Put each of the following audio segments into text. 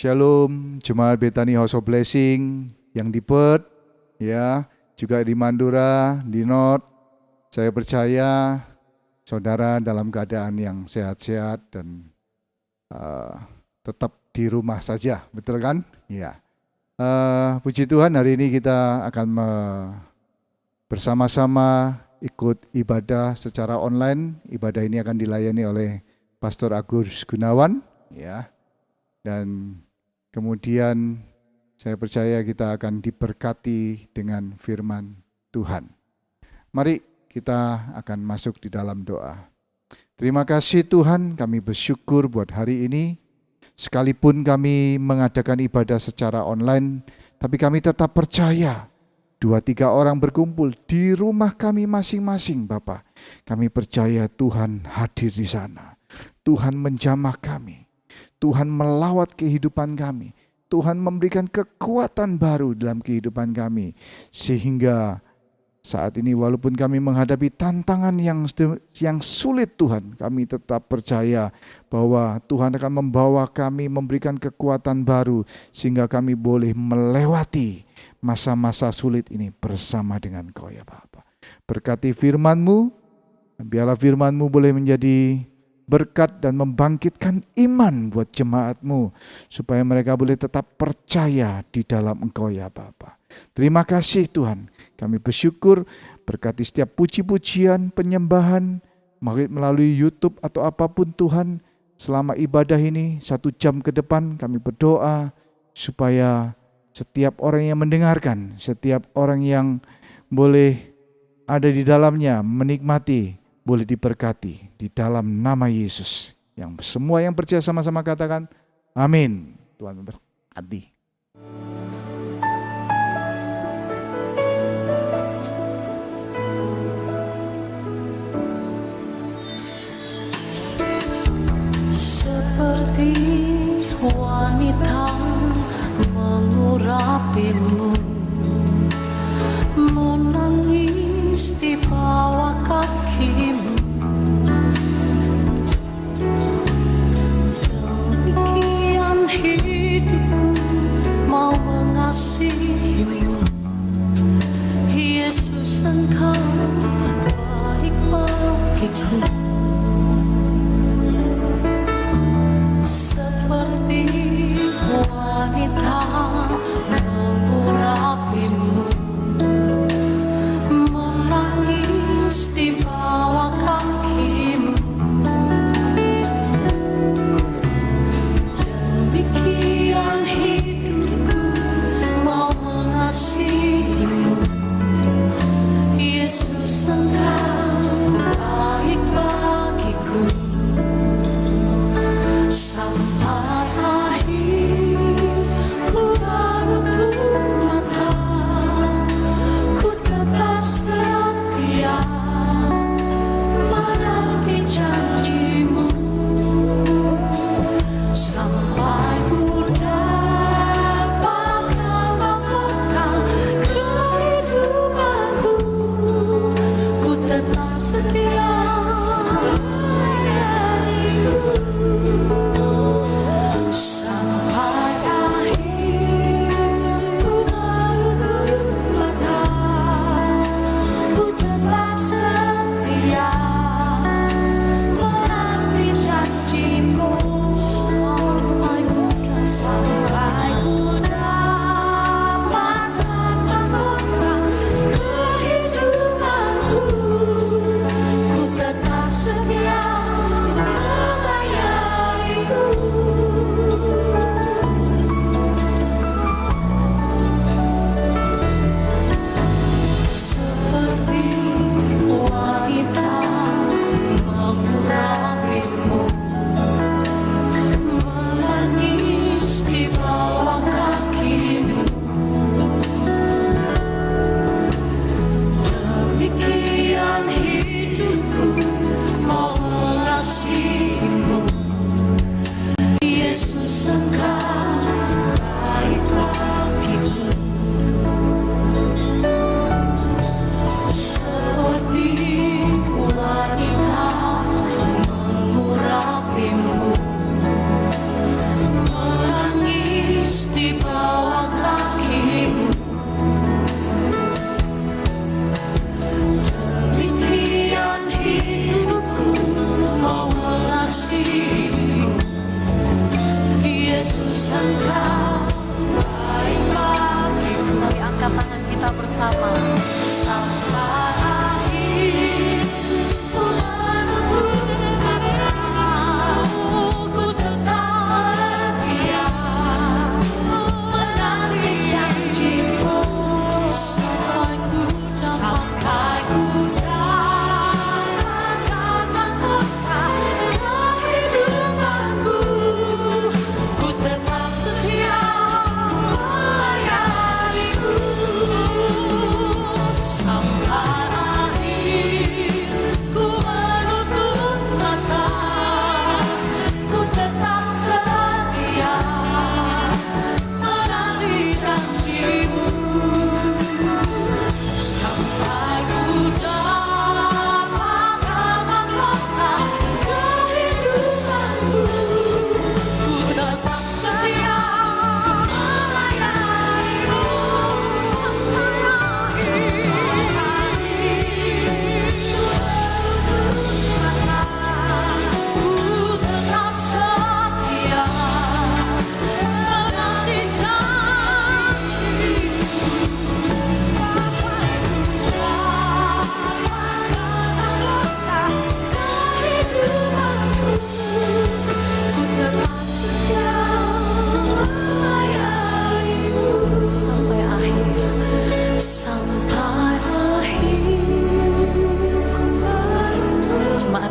Shalom, Jemaat Bethany House of Blessing yang di Perth, ya, juga di Mandura, di North. Saya percaya saudara dalam keadaan yang sehat-sehat dan tetap di rumah saja, betul kan? Ya. Puji Tuhan, hari ini kita akan bersama-sama ikut ibadah secara online. Ibadah ini akan dilayani oleh Pastor Agus Gunawan, ya. Dan kemudian saya percaya kita akan diberkati dengan firman Tuhan. Mari kita akan masuk di dalam doa. Terima kasih Tuhan, kami bersyukur buat hari ini. Sekalipun kami mengadakan ibadah secara online, tapi kami tetap percaya 2-3 orang berkumpul di rumah kami masing-masing, Bapa. Kami percaya Tuhan hadir di sana. Tuhan menjamah kami. Tuhan melawat kehidupan kami. Tuhan memberikan kekuatan baru dalam kehidupan kami. Sehingga saat ini walaupun kami menghadapi tantangan yang sulit Tuhan, kami tetap percaya bahwa Tuhan akan membawa kami, memberikan kekuatan baru. Sehingga kami boleh melewati masa-masa sulit ini bersama dengan Kau ya Bapa. Berkati firman-Mu, biarlah firman-Mu boleh menjadi berkat dan membangkitkan iman buat jemaat-Mu, supaya mereka boleh tetap percaya di dalam Engkau ya Bapa. Terima kasih Tuhan, kami bersyukur berkati setiap puji-pujian, penyembahan, melalui YouTube atau apapun Tuhan. Selama ibadah ini 1 jam ke depan kami berdoa supaya setiap orang yang mendengarkan, setiap orang yang boleh ada di dalamnya menikmati, boleh diberkati di dalam nama Yesus. Yang semua yang percaya sama-sama katakan amin. Tuhan memberkati. Seperti wanita mengurapimu, menangis di bawah kakimu. Demikian hidupku mau mengasihimu. Yesus, Engkau baik bagiku. Seperti wanita mengurapimu, menangis di bawah kakimu. Demikian hidupku mau mengasihimu. Yesus, Engkau baik bagiku. Sampai akhir ku menutup mata, ku tetap setia menanti janji-Mu. Sampai ku dapatkan mahkota kehidupanku, ku tetap setia. Sampai akhir ku menutup mata, ku tetap setia menanti janji-Mu. Sampai ku dapatkan mahkota kehidupanku, ku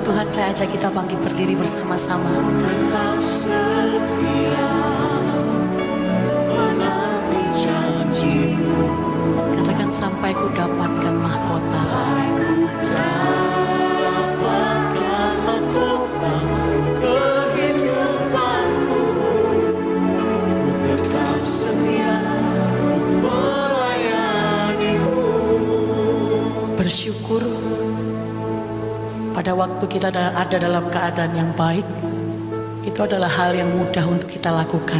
Tuhan, saya ajak kita bangkit berdiri bersama-sama. Tetap setia menanti janji-Mu. Katakan, sampai ku dapatkan mahkota. Dapatkan mahkota kehidupanku. Ku tetap setia melayani-Mu. Bersyukur pada waktu kita ada dalam keadaan yang baik, itu adalah hal yang mudah untuk kita lakukan.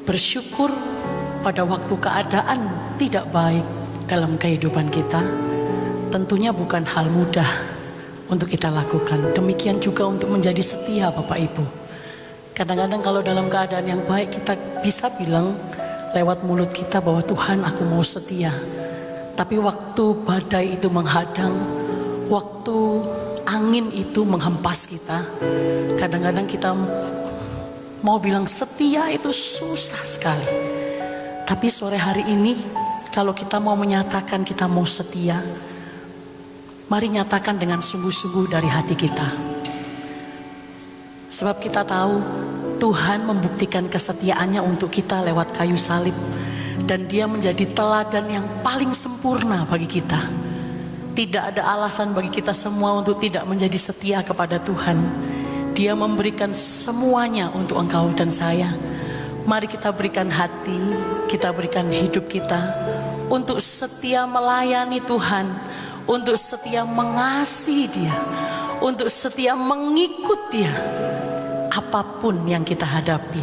Bersyukur pada waktu keadaan tidak baik dalam kehidupan kita, tentunya bukan hal mudah untuk kita lakukan. Demikian juga untuk menjadi setia, Bapak Ibu. Kadang-kadang kalau dalam keadaan yang baik, kita bisa bilang lewat mulut kita bahwa Tuhan, aku mau setia. Tapi waktu badai itu menghadang, waktu angin itu menghempas kita, kadang-kadang kita mau bilang setia itu susah sekali. Tapi sore hari ini, kalau kita mau menyatakan kita mau setia, mari nyatakan dengan sungguh-sungguh dari hati kita. Sebab kita tahu Tuhan membuktikan kesetiaannya untuk kita lewat kayu salib, dan Dia menjadi teladan yang paling sempurna bagi kita. Tidak ada alasan bagi kita semua untuk tidak menjadi setia kepada Tuhan. Dia memberikan semuanya untuk engkau dan saya. Mari kita berikan hati, kita berikan hidup kita untuk setia melayani Tuhan, untuk setia mengasihi Dia, untuk setia mengikut Dia, apapun yang kita hadapi.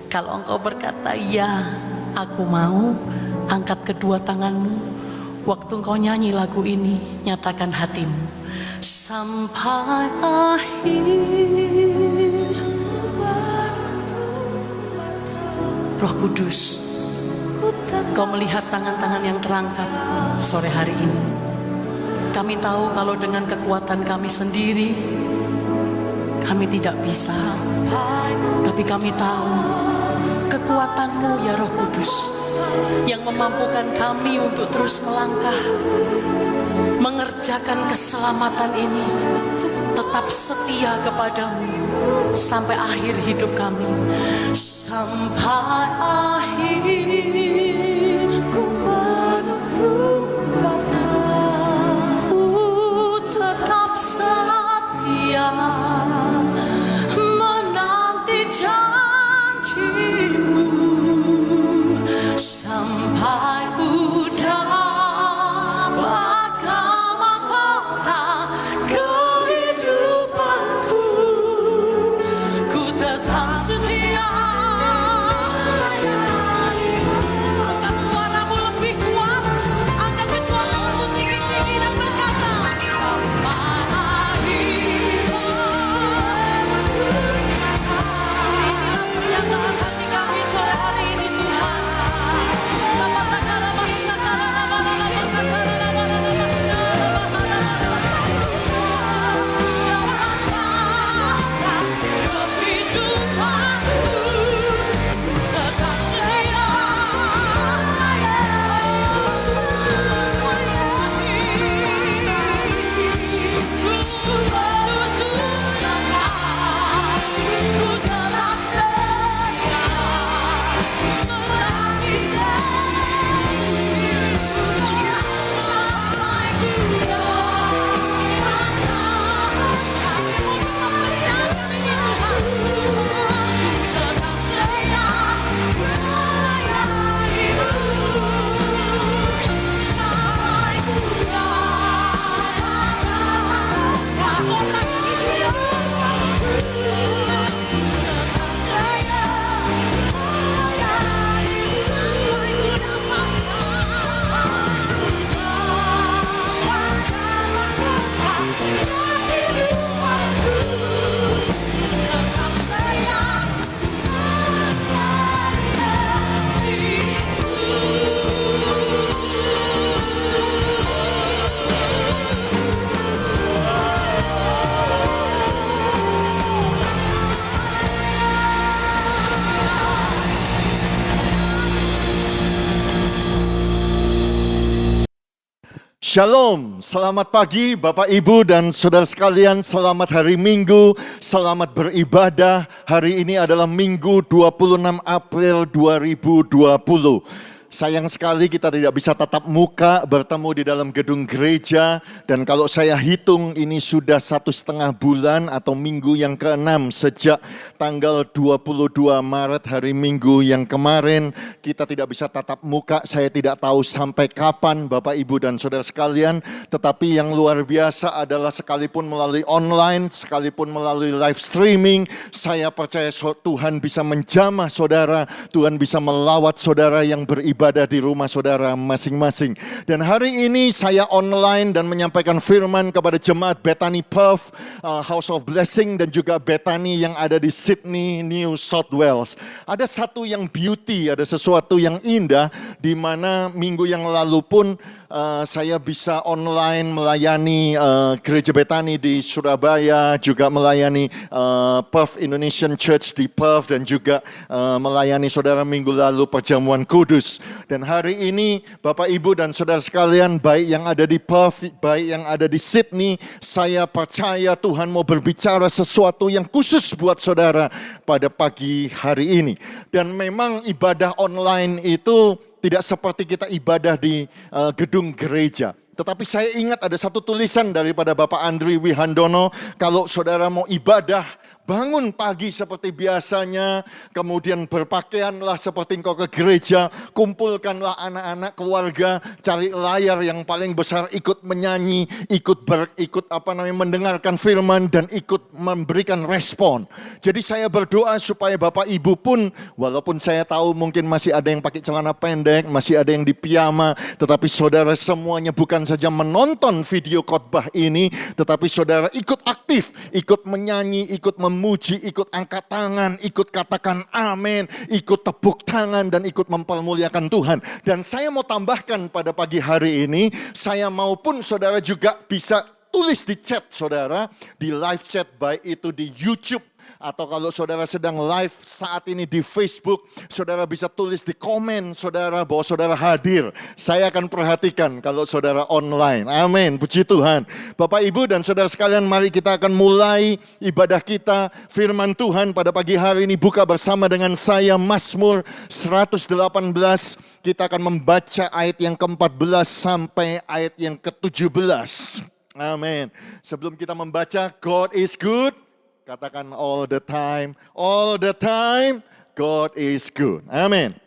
Kalau engkau berkata, ya aku mau, angkat kedua tanganmu. Waktu engkau nyanyi lagu ini, nyatakan hatimu. Sampai akhir. Roh Kudus, Kau melihat tangan-tangan yang terangkat sore hari ini. Kami tahu kalau dengan kekuatan kami sendiri, kami tidak bisa. Tapi kami tahu kekuatan-Mu ya Roh Kudus, yang memampukan kami untuk terus melangkah, mengerjakan keselamatan ini, tetap setia kepada-Mu sampai akhir hidup kami. Sampai akhir ku menutup mata, ku tetap setia menanti janji-Mu. Sampai ku dapatkan mahkota kehidupanku, ku tetap setia melayani-Mu. Shalom, selamat pagi Bapak Ibu dan saudara sekalian, selamat hari Minggu, selamat beribadah. Hari ini adalah Minggu 26 April 2020. Sayang sekali kita tidak bisa tatap muka bertemu di dalam gedung gereja. Dan kalau saya hitung ini sudah 1,5 bulan atau minggu yang ke-6 sejak tanggal 22 Maret hari Minggu yang kemarin. Kita tidak bisa tatap muka, saya tidak tahu sampai kapan Bapak Ibu dan saudara sekalian. Tetapi yang luar biasa adalah sekalipun melalui online, sekalipun melalui live streaming, saya percaya Tuhan bisa menjamah saudara, Tuhan bisa melawat saudara yang beribadah di rumah saudara masing-masing. Dan hari ini saya online dan menyampaikan firman kepada jemaat Bethany Perth, House of Blessing, dan juga Bethany yang ada di Sydney, New South Wales. Ada satu yang beauty, ada sesuatu yang indah, di mana minggu yang lalu pun saya bisa online melayani gereja Bethany di Surabaya, juga melayani Perth Indonesian Church di Perth, dan juga melayani saudara minggu lalu perjamuan kudus. Dan hari ini Bapak Ibu dan saudara sekalian, baik yang ada di Perth, baik yang ada di Sydney, saya percaya Tuhan mau berbicara sesuatu yang khusus buat saudara pada pagi hari ini. Dan memang ibadah online itu tidak seperti kita ibadah di gedung gereja. Tetapi saya ingat ada satu tulisan daripada Bapak Andri Wihandono, kalau saudara mau ibadah, bangun pagi seperti biasanya, kemudian berpakaianlah seperti engkau ke gereja, kumpulkanlah anak-anak keluarga, cari layar yang paling besar, ikut menyanyi, ikut mendengarkan firman, dan ikut memberikan respon. Jadi saya berdoa supaya Bapak Ibu pun, walaupun saya tahu mungkin masih ada yang pakai celana pendek, masih ada yang di piyama, tetapi saudara semuanya bukan saja menonton video khotbah ini, tetapi saudara ikut aktif, ikut menyanyi, ikut memuji, ikut angkat tangan, ikut katakan amin, ikut tepuk tangan, dan ikut mempermuliakan Tuhan. Dan saya mau tambahkan pada pagi hari ini, saya maupun saudara juga bisa tulis di chat saudara, di live chat, baik itu di YouTube, atau kalau saudara sedang live saat ini di Facebook, saudara bisa tulis di komen saudara bahwa saudara hadir. Saya akan perhatikan kalau saudara online. Amin, puji Tuhan. Bapak Ibu dan saudara sekalian, mari kita akan mulai ibadah kita. Firman Tuhan pada pagi hari ini, buka bersama dengan saya Mazmur 118. Kita akan membaca ayat yang ke-14 sampai ayat yang ke-17. Amin. Sebelum kita membaca, God is good. Katakan all the time, God is good. Amin.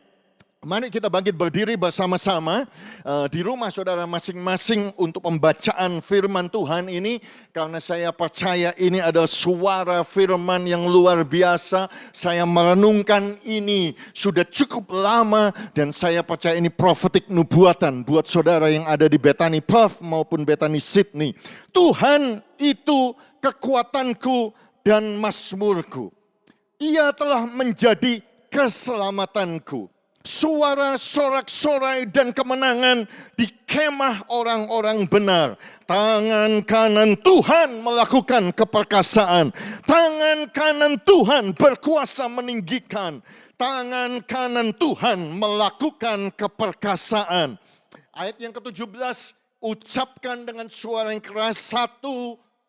Mari kita bangkit berdiri bersama-sama di rumah saudara masing-masing untuk pembacaan firman Tuhan ini. Karena saya percaya ini adalah suara firman yang luar biasa. Saya merenungkan ini sudah cukup lama dan saya percaya ini profetik nubuatan buat saudara yang ada di Bethany Perth maupun Bethany Sydney. Tuhan itu kekuatanku dan mazmurku. Ia telah menjadi keselamatanku. Suara sorak-sorai dan kemenangan di kemah orang-orang benar. Tangan kanan Tuhan melakukan keperkasaan. Tangan kanan Tuhan berkuasa meninggikan. Tangan kanan Tuhan melakukan keperkasaan. Ayat yang ke-17, ucapkan dengan suara yang keras, 1,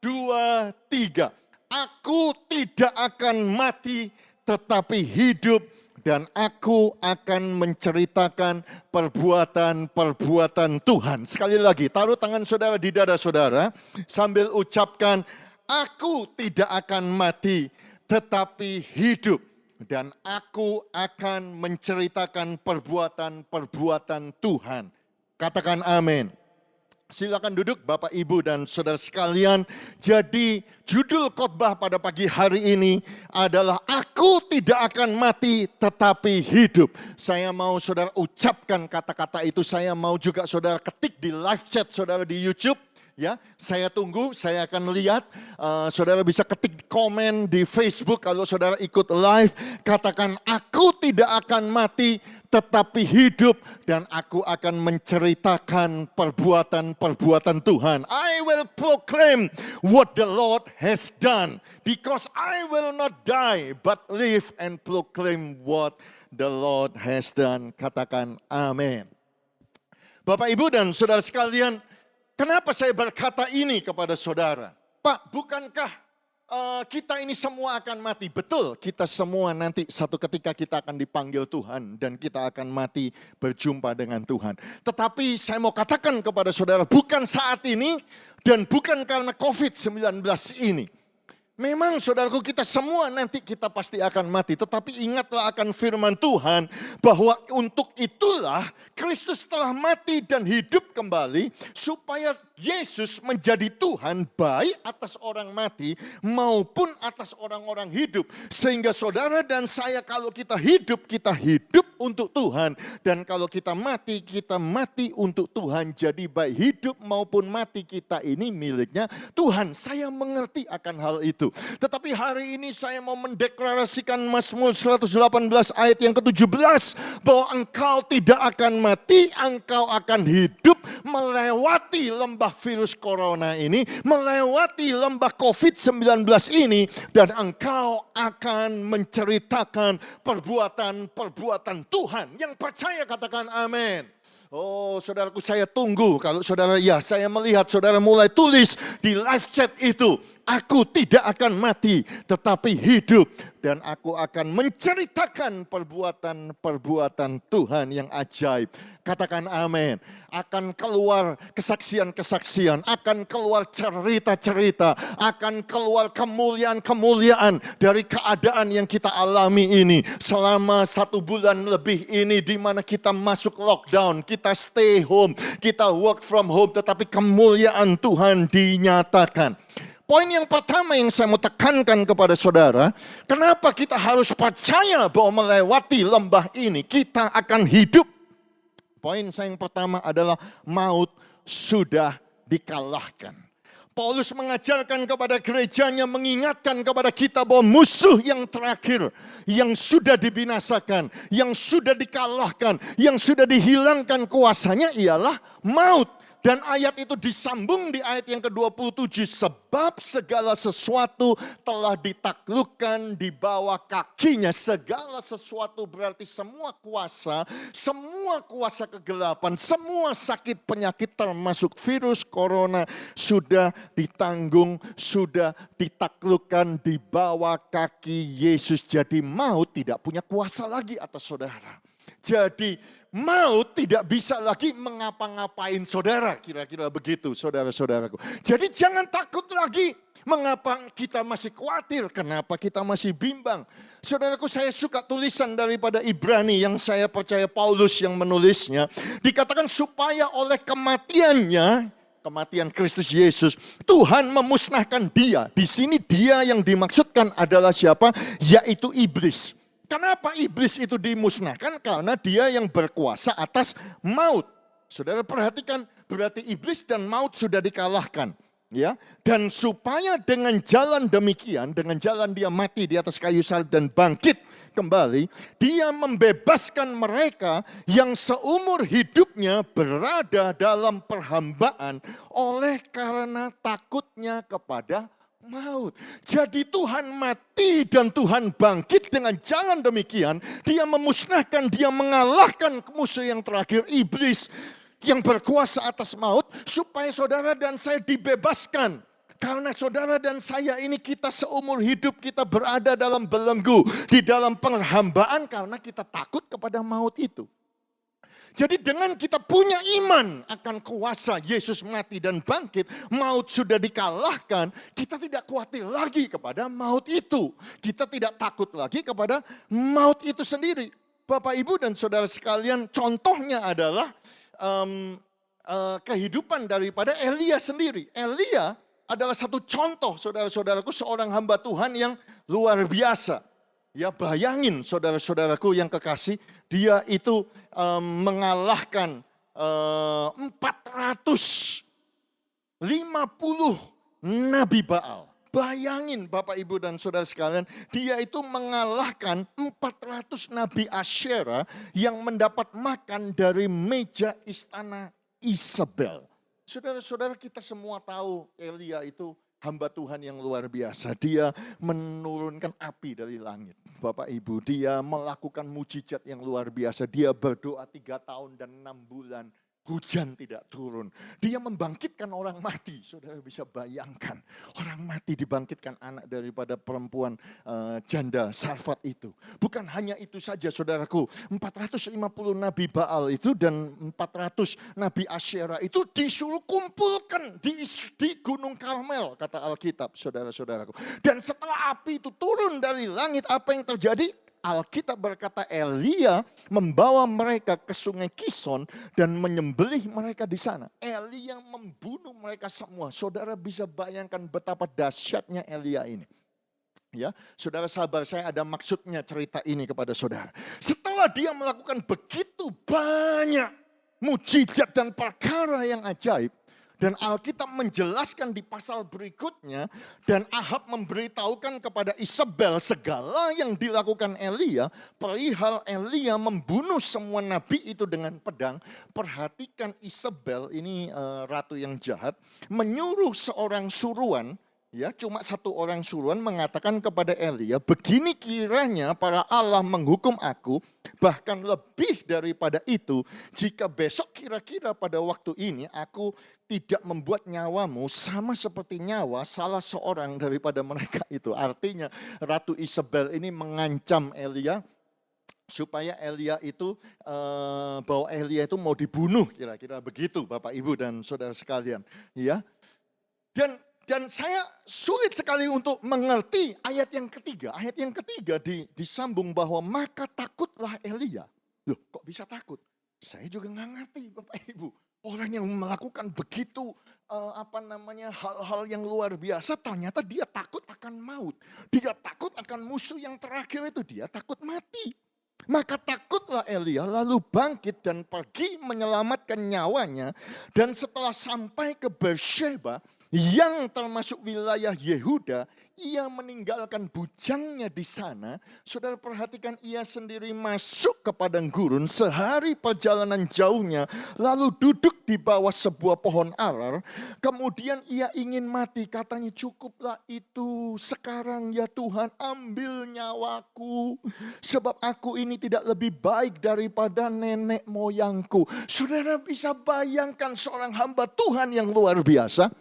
2, 3. Aku tidak akan mati tetapi hidup, dan aku akan menceritakan perbuatan-perbuatan Tuhan. Sekali lagi, taruh tangan saudara di dada saudara sambil ucapkan, aku tidak akan mati tetapi hidup, dan aku akan menceritakan perbuatan-perbuatan Tuhan. Katakan amin. Silakan duduk Bapak Ibu dan saudara sekalian. Jadi judul khotbah pada pagi hari ini adalah Aku tidak akan mati tetapi hidup. Saya mau saudara ucapkan kata-kata itu. Saya mau juga saudara ketik di live chat saudara di YouTube. Ya, saya tunggu, saya akan lihat. Saudara bisa ketik komen di Facebook kalau saudara ikut live. Katakan, aku tidak akan mati tetapi hidup, dan aku akan menceritakan perbuatan-perbuatan Tuhan. I will proclaim what the Lord has done, because I will not die but live and proclaim what the Lord has done. Katakan amin. Bapak Ibu dan saudara sekalian, Kenapa saya berkata ini kepada saudara? Pak, bukankah kita ini semua akan mati? Betul, kita semua nanti satu ketika kita akan dipanggil Tuhan dan kita akan mati berjumpa dengan Tuhan. Tetapi saya mau katakan kepada saudara, bukan saat ini dan bukan karena COVID-19 ini. Memang saudaraku, kita semua nanti kita pasti akan mati. Tetapi ingatlah akan firman Tuhan bahwa untuk itulah Kristus telah mati dan hidup kembali supaya Yesus menjadi Tuhan baik atas orang mati maupun atas orang-orang hidup. Sehingga saudara dan saya kalau kita hidup untuk Tuhan. Dan kalau kita mati untuk Tuhan. Jadi baik hidup maupun mati kita ini miliknya Tuhan. Saya mengerti akan hal itu. Tetapi hari ini saya mau mendeklarasikan Mazmur 118 ayat yang ke-17. Bahwa engkau tidak akan mati, engkau akan hidup melewati lembah virus corona ini, melewati lembah COVID-19 ini, dan engkau akan menceritakan perbuatan-perbuatan Tuhan. Yang percaya katakan amin. Oh saudaraku, saya tunggu kalau saudara, ya saya melihat saudara mulai tulis di live chat itu. Aku tidak akan mati tetapi hidup dan aku akan menceritakan perbuatan-perbuatan Tuhan yang ajaib. Katakan amin. Akan keluar kesaksian-kesaksian, akan keluar cerita-cerita, akan keluar kemuliaan-kemuliaan dari keadaan yang kita alami ini. Selama 1 bulan lebih ini di mana kita masuk lockdown, kita stay home, kita work from home, tetapi kemuliaan Tuhan dinyatakan. Poin yang pertama yang saya mau tekankan kepada saudara, kenapa kita harus percaya bahwa melewati lembah ini kita akan hidup? Poin saya yang pertama adalah maut sudah dikalahkan. Paulus mengajarkan kepada gerejanya, mengingatkan kepada kita bahwa musuh yang terakhir, yang sudah dibinasakan, yang sudah dikalahkan, yang sudah dihilangkan kuasanya ialah maut. Dan ayat itu disambung di ayat yang ke-27. Sebab segala sesuatu telah ditaklukkan di bawah kakinya. Segala sesuatu berarti semua kuasa kegelapan, semua sakit penyakit termasuk virus corona sudah ditanggung, sudah ditaklukkan di bawah kaki Yesus. Jadi maut tidak punya kuasa lagi atas saudara. Jadi maut tidak bisa lagi mengapa-ngapain saudara. Kira-kira begitu saudara-saudaraku. Jadi jangan takut lagi. Mengapa kita masih khawatir? Kenapa kita masih bimbang? Saudaraku, saya suka tulisan daripada Ibrani yang saya percaya Paulus yang menulisnya. Dikatakan supaya oleh kematiannya, kematian Kristus Yesus, Tuhan memusnahkan dia. Di sini dia yang dimaksudkan adalah siapa? Yaitu iblis. Kenapa iblis itu dimusnahkan? Karena dia yang berkuasa atas maut. Saudara perhatikan, berarti iblis dan maut sudah dikalahkan. Ya, dan supaya dengan jalan demikian, dengan jalan dia mati di atas kayu salib dan bangkit kembali, dia membebaskan mereka yang seumur hidupnya berada dalam perhambaan oleh karena takutnya kepada maut. Jadi Tuhan mati dan Tuhan bangkit dengan jalan demikian. Dia memusnahkan, dia mengalahkan musuh yang terakhir, iblis yang berkuasa atas maut. Supaya saudara dan saya dibebaskan. Karena saudara dan saya ini kita seumur hidup kita berada dalam belenggu. Di dalam penghambaan karena kita takut kepada maut itu. Jadi dengan kita punya iman akan kuasa Yesus mati dan bangkit, maut sudah dikalahkan, kita tidak khawatir lagi kepada maut itu. Kita tidak takut lagi kepada maut itu sendiri. Bapak, Ibu, dan saudara sekalian, contohnya adalah kehidupan daripada Elia sendiri. Elia adalah satu contoh, saudara-saudaraku, seorang hamba Tuhan yang luar biasa. Ya, bayangin saudara-saudaraku yang kekasih, dia itu mengalahkan 450 nabi Baal. Bayangin Bapak, Ibu, dan saudara sekalian, dia itu mengalahkan 400 nabi Asyera yang mendapat makan dari meja istana Isabel. Saudara-saudara, kita semua tahu Elia itu hamba Tuhan yang luar biasa. Dia menurunkan api dari langit. Bapak, Ibu, dia melakukan mujizat yang luar biasa. Dia berdoa 3 tahun dan 6 bulan. hujan tidak turun. Dia membangkitkan orang mati. Saudara bisa bayangkan, orang mati dibangkitkan anak daripada perempuan janda Sarfat itu. Bukan hanya itu saja saudaraku, 450 nabi Baal itu dan 400 nabi Asyera itu disuruh kumpulkan di Gunung Karmel, kata Alkitab, saudara-saudaraku. Dan setelah api itu turun dari langit, apa yang terjadi? Alkitab berkata Elia membawa mereka ke sungai Kison dan menyembelih mereka di sana. Elia membunuh mereka semua. Saudara bisa bayangkan betapa dahsyatnya Elia ini. Ya, saudara sabar, saya ada maksudnya cerita ini kepada saudara. Setelah dia melakukan begitu banyak mujizat dan perkara yang ajaib, dan Alkitab menjelaskan di pasal berikutnya, dan Ahab memberitahukan kepada Isabel segala yang dilakukan Elia, perihal Elia membunuh semua nabi itu dengan pedang. Perhatikan Isabel, ini ratu yang jahat, menyuruh seorang suruhan, ya, cuma satu orang suruhan mengatakan kepada Elia, begini kiranya para Allah menghukum aku, bahkan lebih daripada itu, jika besok kira-kira pada waktu ini aku tidak membuat nyawamu sama seperti nyawa salah seorang daripada mereka itu. Artinya Ratu Isabel ini mengancam Elia supaya Elia itu bahwa Elia itu mau dibunuh, kira-kira begitu Bapak Ibu dan saudara sekalian, ya. Dan saya sulit sekali untuk mengerti ayat yang ketiga. Ayat yang ketiga disambung bahwa maka takutlah Elia. Loh, kok bisa takut? Saya juga nggak ngerti Bapak Ibu. Orang yang melakukan begitu hal-hal yang luar biasa, ternyata dia takut akan maut. Dia takut akan musuh yang terakhir itu, dia takut mati. Maka takutlah Elia lalu bangkit dan pergi menyelamatkan nyawanya. Dan setelah sampai ke Beersheba yang termasuk wilayah Yehuda, ia meninggalkan bujangnya di sana. Saudara perhatikan, ia sendiri masuk ke padang gurun sehari perjalanan jauhnya, lalu duduk di bawah sebuah pohon arar. Kemudian ia ingin mati, katanya cukuplah itu, sekarang ya Tuhan ambil nyawaku, sebab aku ini tidak lebih baik daripada nenek moyangku. Saudara bisa bayangkan seorang hamba Tuhan yang luar biasa,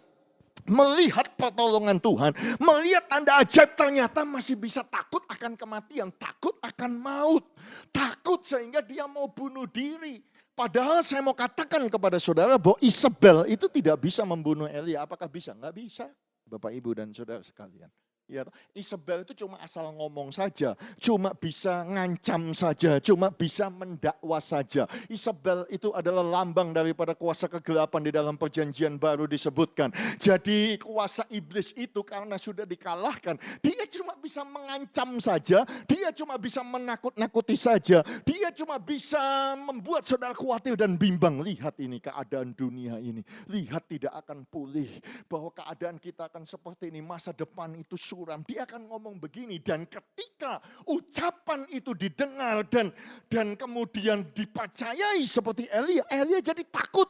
melihat pertolongan Tuhan, melihat tanda ajaib, ternyata masih bisa takut akan kematian, takut akan maut, takut sehingga dia mau bunuh diri. Padahal saya mau katakan kepada saudara bahwa Isabel itu tidak bisa membunuh Elia. Apakah bisa? Enggak bisa, Bapak Ibu dan saudara sekalian. Ya, Isabel itu cuma asal ngomong saja, cuma bisa ngancam saja, cuma bisa mendakwa saja. Isabel itu adalah lambang daripada kuasa kegelapan di dalam perjanjian baru disebutkan. Jadi kuasa iblis itu karena sudah dikalahkan, dia cuma bisa mengancam saja, dia cuma bisa menakut-nakuti saja, dia cuma bisa membuat saudara khawatir dan bimbang. Lihat ini keadaan dunia ini, lihat tidak akan pulih, bahwa keadaan kita akan seperti ini, masa depan itu suram. Dia akan ngomong begini, dan ketika ucapan itu didengar dan kemudian dipercayai seperti Elia jadi takut.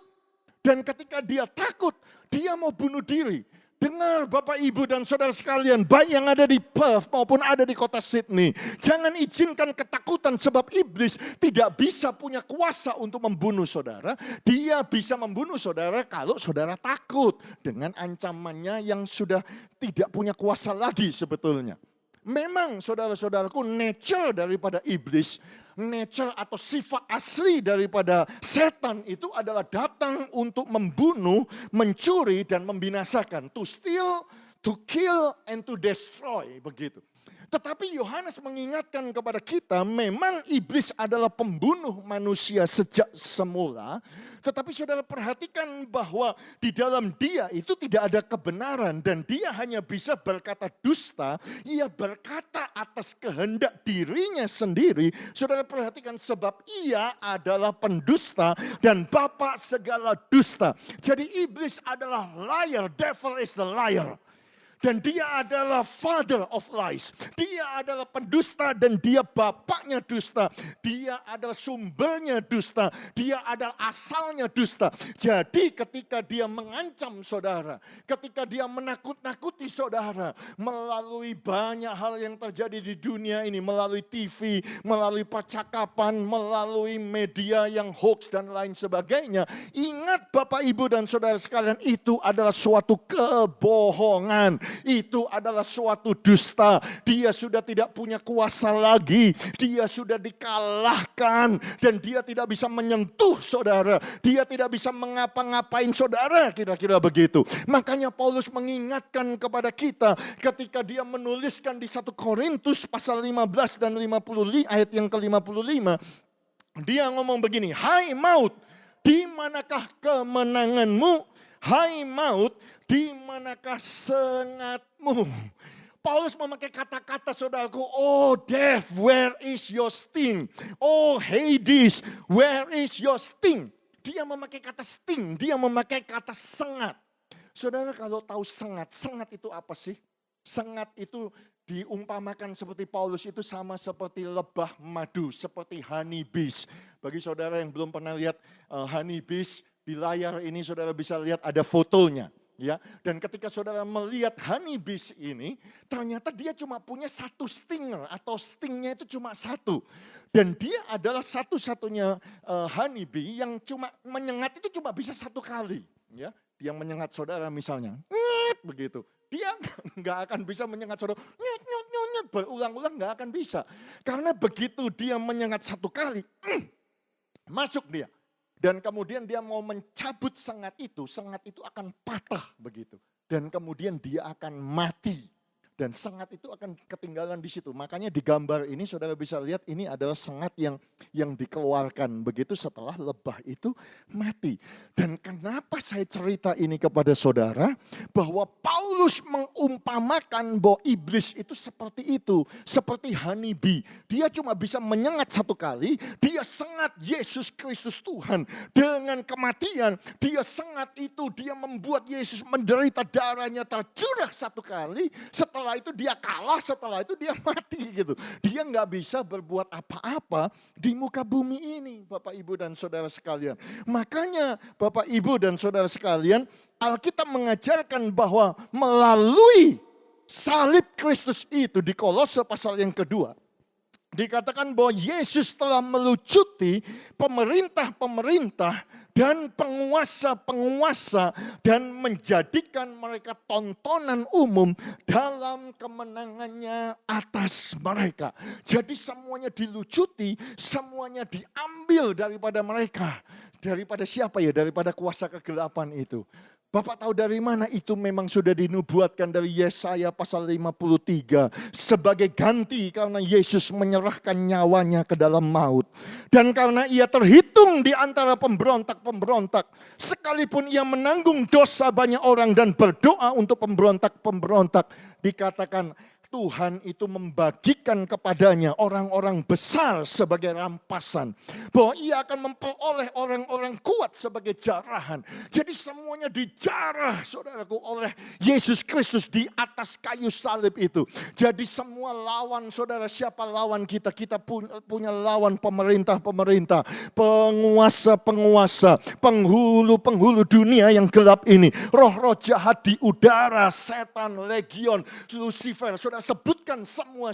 Dan ketika dia takut, dia mau bunuh diri. Dengar Bapak Ibu dan saudara sekalian, baik yang ada di Perth maupun ada di kota Sydney, jangan izinkan ketakutan, sebab iblis tidak bisa punya kuasa untuk membunuh saudara. Dia bisa membunuh saudara kalau saudara takut dengan ancamannya yang sudah tidak punya kuasa lagi sebetulnya. Memang saudara-saudaraku, nature daripada iblis, nature atau sifat asli daripada setan itu adalah datang untuk membunuh, mencuri dan membinasakan. To steal, to kill and to destroy, begitu. Tetapi Yohanes mengingatkan kepada kita, memang iblis adalah pembunuh manusia sejak semula. Tetapi saudara perhatikan bahwa di dalam dia itu tidak ada kebenaran. Dan dia hanya bisa berkata dusta. Ia berkata atas kehendak dirinya sendiri. Saudara perhatikan, sebab ia adalah pendusta dan bapa segala dusta. Jadi iblis adalah liar, devil is the liar. Dan dia adalah father of lies. Dia adalah pendusta dan dia bapaknya dusta. Dia adalah sumbernya dusta. Dia adalah asalnya dusta. Jadi ketika dia mengancam saudara, ketika dia menakut-nakuti saudara, melalui banyak hal yang terjadi di dunia ini, melalui TV, melalui percakapan, melalui media yang hoax dan lain sebagainya. Ingat Bapak, Ibu, dan saudara sekalian, itu adalah suatu kebohongan. Itu adalah suatu dusta. Dia sudah tidak punya kuasa lagi. Dia sudah dikalahkan. Dan dia tidak bisa menyentuh saudara. Dia tidak bisa mengapa-ngapain saudara. Kira-kira begitu. Makanya Paulus mengingatkan kepada kita ketika dia menuliskan di 1 Korintus pasal 15 dan 55, ayat yang ke-55. Dia ngomong begini, hai maut, di manakah kemenanganmu? Hai maut, di manakah sengatmu? Paulus memakai kata-kata saudaraku, oh death, where is your sting? Oh Hades, where is your sting? Dia memakai kata sting, dia memakai kata sengat. Saudara kalau tahu sengat, sengat itu apa sih? Sengat itu diumpamakan seperti Paulus itu sama seperti lebah madu, seperti honey bees. Bagi saudara yang belum pernah lihat honey bees, di layar ini saudara bisa lihat ada fotonya. Ya, dan ketika saudara melihat honey bees ini, ternyata dia cuma punya satu stinger atau stingnya itu cuma satu. Dan dia adalah satu-satunya honey bee yang cuma menyengat itu cuma bisa satu kali. Ya, dia menyengat saudara misalnya, begitu. Dia nggak akan bisa menyengat saudara, berulang-ulang nggak akan bisa. Karena begitu dia menyengat satu kali, masuk dia. Dan kemudian dia mau mencabut sengat itu akan patah begitu. Dan kemudian dia akan mati. Dan sengat itu akan ketinggalan di situ. Makanya di gambar ini saudara bisa lihat ini adalah sengat yang dikeluarkan begitu setelah lebah itu mati. Dan kenapa saya cerita ini kepada saudara? Bahwa Paulus mengumpamakan bahwa iblis itu seperti itu. Seperti honey bee. Dia cuma bisa menyengat satu kali. Dia sengat Yesus Kristus Tuhan. Dengan kematian dia sengat itu. Dia membuat Yesus menderita, darahnya tercurah satu kali. Setelah itu dia kalah, setelah itu dia mati gitu. Dia nggak bisa berbuat apa-apa di muka bumi ini, Bapak, Ibu, dan saudara sekalian. Makanya Bapak, Ibu, dan saudara sekalian, Alkitab mengajarkan bahwa melalui salib Kristus itu di Kolose pasal yang kedua, dikatakan bahwa Yesus telah melucuti pemerintah-pemerintah dan penguasa-penguasa dan menjadikan mereka tontonan umum dalam kemenangannya atas mereka. Jadi semuanya dilucuti, semuanya diambil daripada mereka. Daripada siapa ya? Daripada kuasa kegelapan itu. Bapak tahu dari mana itu memang sudah dinubuatkan dari Yesaya pasal 53. Sebagai ganti karena Yesus menyerahkan nyawanya ke dalam maut. Dan karena ia terhitung di antara pemberontak-pemberontak. Sekalipun ia menanggung dosa banyak orang dan berdoa untuk pemberontak-pemberontak. Dikatakan Tuhan itu membagikan kepadanya orang-orang besar sebagai rampasan. Bahwa ia akan memperoleh orang-orang kuat sebagai jarahan. Jadi semuanya dijarah saudaraku oleh Yesus Kristus di atas kayu salib itu. Jadi semua lawan saudara, siapa lawan kita? Kita punya lawan pemerintah-pemerintah, penguasa-penguasa, penghulu-penghulu dunia yang gelap ini. Roh-roh jahat di udara, setan, legion, Lucifer. Saudara sebutkan semua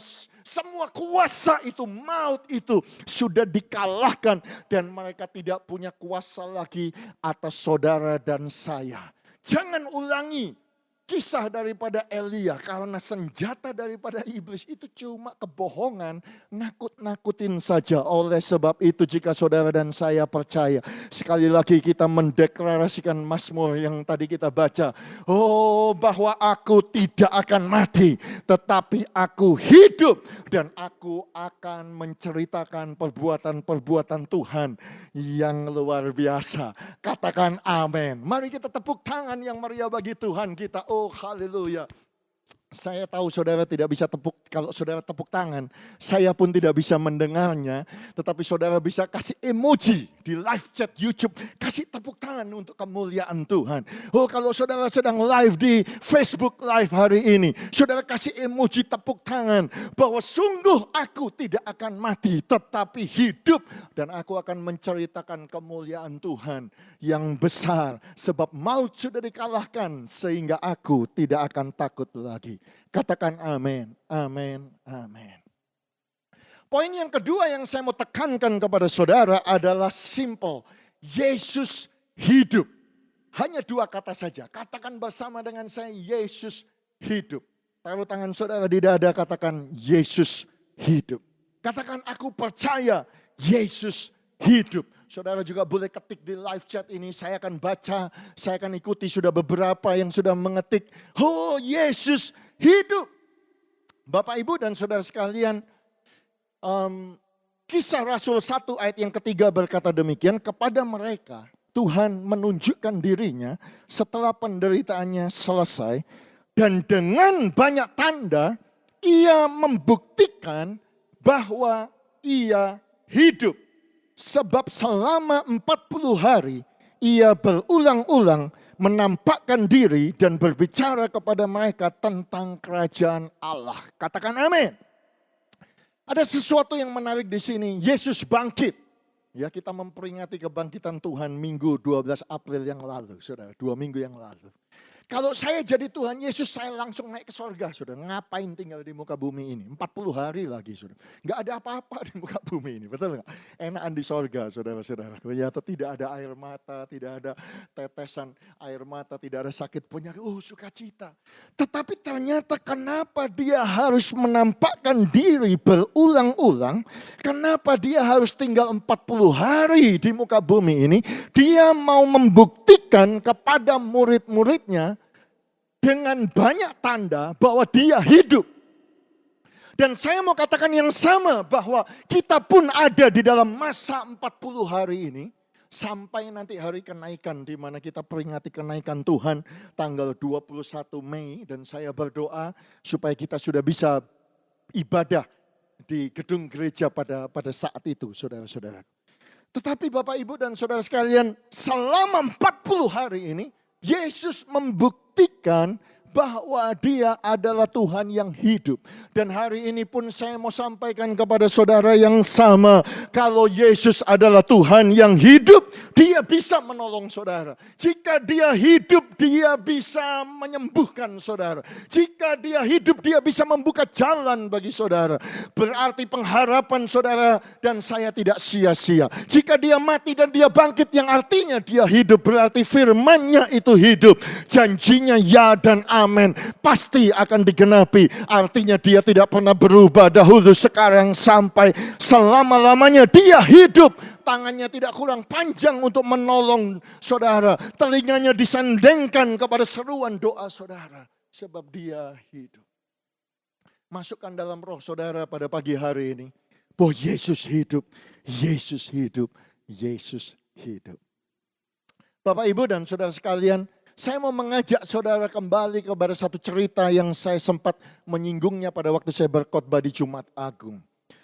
kuasa itu, maut itu sudah dikalahkan dan mereka tidak punya kuasa lagi atas saudara dan saya. Jangan ulangi kisah daripada Elia karena senjata daripada iblis itu cuma kebohongan, nakut-nakutin saja. Oleh sebab itu jika saudara dan saya percaya, sekali lagi kita mendeklarasikan Mazmur yang tadi kita baca. Oh, bahwa aku tidak akan mati, tetapi aku hidup dan aku akan menceritakan perbuatan-perbuatan Tuhan yang luar biasa. Katakan amin. Mari kita tepuk tangan yang meriah bagi Tuhan kita. Oh haleluya. Saya tahu saudara tidak bisa kalau saudara tepuk tangan, saya pun tidak bisa mendengarnya, tetapi saudara bisa kasih emoji di live chat YouTube, kasih tepuk tangan untuk kemuliaan Tuhan. Oh, kalau saudara sedang live di Facebook Live hari ini, saudara kasih emoji tepuk tangan bahwa sungguh aku tidak akan mati tetapi hidup, dan aku akan menceritakan kemuliaan Tuhan yang besar sebab maut sudah dikalahkan sehingga aku tidak akan takut lagi. Katakan amin, amin, amin. Poin yang kedua yang saya mau tekankan kepada saudara adalah simple. Yesus hidup. Hanya dua kata saja. Katakan bersama dengan saya, Yesus hidup. Taruh tangan saudara di dada, katakan Yesus hidup. Katakan aku percaya Yesus hidup. Saudara juga boleh ketik di live chat ini, saya akan baca, saya akan ikuti. Sudah beberapa yang sudah mengetik, oh Yesus hidup. Bapak, Ibu, dan saudara sekalian, Kisah Rasul 1 ayat yang ketiga berkata demikian, kepada mereka Tuhan menunjukkan dirinya setelah penderitaannya selesai, dan dengan banyak tanda ia membuktikan bahwa ia hidup. Sebab selama 40 hari ia berulang-ulang menampakkan diri dan berbicara kepada mereka tentang kerajaan Allah. Katakan amin. Ada sesuatu yang menarik di sini. Yesus bangkit. Ya, kita memperingati kebangkitan Tuhan minggu 12 April yang lalu, saudara. 2 minggu yang lalu. Kalau saya jadi Tuhan Yesus, saya langsung naik ke sorga, saudara. Ngapain tinggal di muka bumi ini? 40 hari lagi, saudara. Nggak ada apa-apa di muka bumi ini, betul nggak? Enakan di sorga, saudara-saudara. Ternyata tidak ada air mata, tidak ada tetesan air mata, tidak ada sakit penyakit. Oh, sukacita. Tetapi ternyata kenapa dia harus menampakkan diri berulang-ulang? Kenapa dia harus tinggal 40 hari di muka bumi ini? Dia mau membuktikan kepada murid-muridnya dengan banyak tanda bahwa dia hidup. Dan saya mau katakan yang sama, bahwa kita pun ada di dalam masa 40 hari ini. Sampai nanti hari kenaikan, di mana kita peringati kenaikan Tuhan tanggal 21 Mei. Dan saya berdoa supaya kita sudah bisa ibadah di gedung gereja pada saat itu, saudara-saudara. Tetapi Bapak, Ibu, dan saudara sekalian, selama 40 hari ini, Yesus membuktikan bahwa dia adalah Tuhan yang hidup. Dan hari ini pun saya mau sampaikan kepada saudara yang sama. Kalau Yesus adalah Tuhan yang hidup, dia bisa menolong saudara. Jika dia hidup, dia bisa menyembuhkan saudara. Jika dia hidup, dia bisa membuka jalan bagi saudara. Berarti pengharapan saudara dan saya tidak sia-sia. Jika dia mati dan dia bangkit, yang artinya dia hidup, berarti firman-Nya itu hidup. Janjinya ya dan amin, pasti akan digenapi. Artinya dia tidak pernah berubah dahulu, sekarang, sampai selama-lamanya dia hidup. Tangannya tidak kurang panjang untuk menolong saudara. Telinganya disandengkan kepada seruan doa saudara. Sebab dia hidup. Masukkan dalam roh saudara pada pagi hari ini, bahwa Yesus hidup, Yesus hidup, Yesus hidup. Bapak, Ibu, dan saudara sekalian, saya mau mengajak saudara kembali kepada satu cerita yang saya sempat menyinggungnya pada waktu saya berkhotbah di Jumat Agung.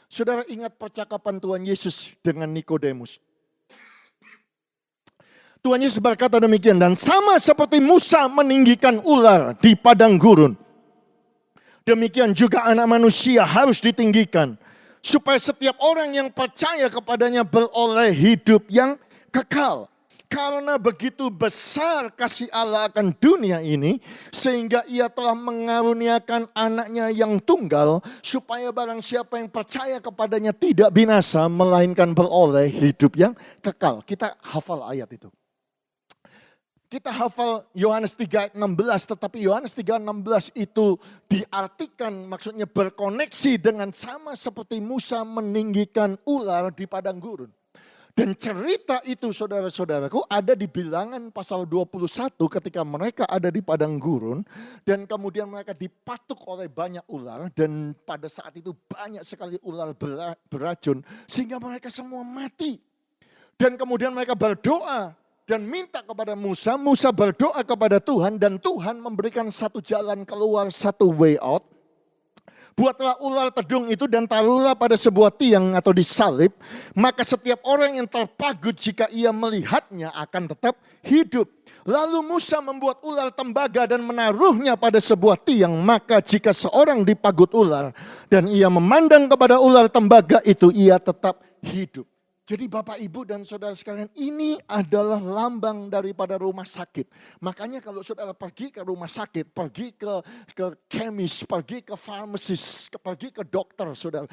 Saudara ingat percakapan Tuhan Yesus dengan Nikodemus. Tuhan Yesus berkata demikian, dan sama seperti Musa meninggikan ular di padang gurun, demikian juga Anak Manusia harus ditinggikan, supaya setiap orang yang percaya kepadanya beroleh hidup yang kekal. Karena begitu besar kasih Allah akan dunia ini, sehingga ia telah mengaruniakan anaknya yang tunggal, supaya barang siapa yang percaya kepadanya tidak binasa, melainkan beroleh hidup yang kekal. Kita hafal ayat itu. Kita hafal Yohanes 3 ayat 16, tetapi Yohanes 3:16 itu diartikan, maksudnya berkoneksi dengan sama seperti Musa meninggikan ular di padang gurun. Dan cerita itu saudara-saudaraku ada di Bilangan pasal 21 ketika mereka ada di padang gurun. Dan kemudian mereka dipatuk oleh banyak ular. Dan pada saat itu banyak sekali ular beracun. Sehingga mereka semua mati. Dan kemudian mereka berdoa dan minta kepada Musa. Musa berdoa kepada Tuhan dan Tuhan memberikan satu jalan keluar, satu way out. Buatlah ular tedung itu dan taruhlah pada sebuah tiang atau disalib. Maka setiap orang yang terpagut jika ia melihatnya akan tetap hidup. Lalu Musa membuat ular tembaga dan menaruhnya pada sebuah tiang. Maka jika seorang dipagut ular dan ia memandang kepada ular tembaga itu, ia tetap hidup. Jadi Bapak, Ibu, dan saudara sekalian, ini adalah lambang daripada rumah sakit. Makanya kalau saudara pergi ke rumah sakit, pergi ke kemis, pergi ke farmasis, pergi ke dokter, saudara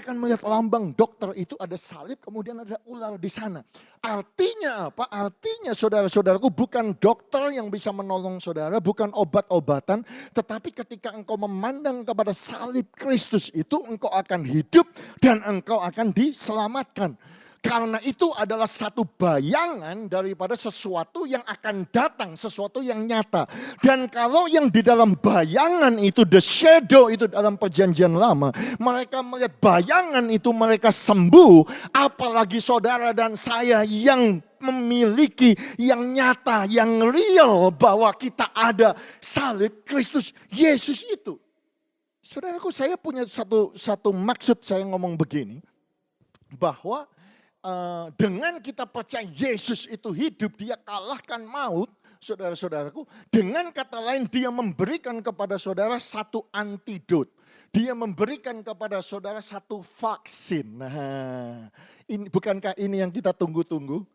akan melihat lambang dokter itu ada salib, kemudian ada ular di sana. Artinya apa? Artinya saudara-saudaraku, bukan dokter yang bisa menolong saudara, bukan obat-obatan, tetapi ketika engkau memandang kepada salib Kristus itu, engkau akan hidup dan engkau akan diselamatkan. Karena itu adalah satu bayangan daripada sesuatu yang akan datang, sesuatu yang nyata. Dan kalau yang di dalam bayangan itu, the shadow itu dalam perjanjian lama, mereka melihat bayangan itu mereka sembuh, apalagi saudara dan saya yang memiliki yang nyata, yang real bahwa kita ada salib Kristus Yesus itu. Saudaraku, saya punya satu maksud saya ngomong begini, bahwa dengan kita percaya Yesus itu hidup, dia kalahkan maut, saudara-saudaraku. Dengan kata lain, dia memberikan kepada saudara satu antidot. Dia memberikan kepada saudara satu vaksin. Nah, bukankah ini yang kita tunggu-tunggu?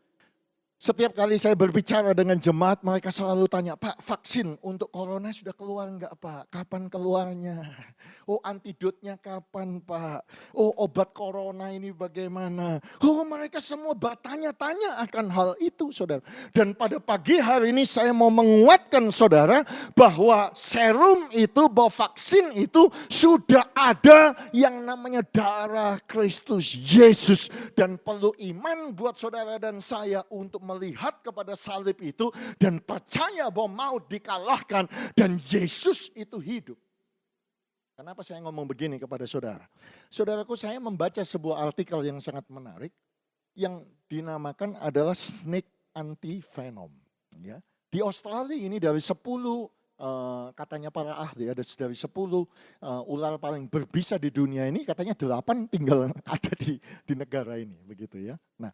Setiap kali saya berbicara dengan jemaat, mereka selalu tanya, Pak, vaksin untuk corona sudah keluar enggak, Pak? Kapan keluarnya? Oh, antidotnya kapan, Pak? Oh, obat corona ini bagaimana? Oh, mereka semua bertanya-tanya akan hal itu, saudara. Dan pada pagi hari ini saya mau menguatkan saudara bahwa serum itu, bahwa vaksin itu sudah ada yang namanya darah Kristus Yesus. Dan perlu iman buat saudara dan saya untuk melihat kepada salib itu dan percaya bahwa maut dikalahkan dan Yesus itu hidup. Kenapa saya ngomong begini kepada saudara? Saudaraku, saya membaca sebuah artikel yang sangat menarik yang dinamakan adalah snake antivenom. Ya. Di Australia ini dari 10 katanya para ahli, ada dari 10 ular paling berbisa di dunia ini, katanya 8 tinggal ada di negara ini, begitu ya. Nah,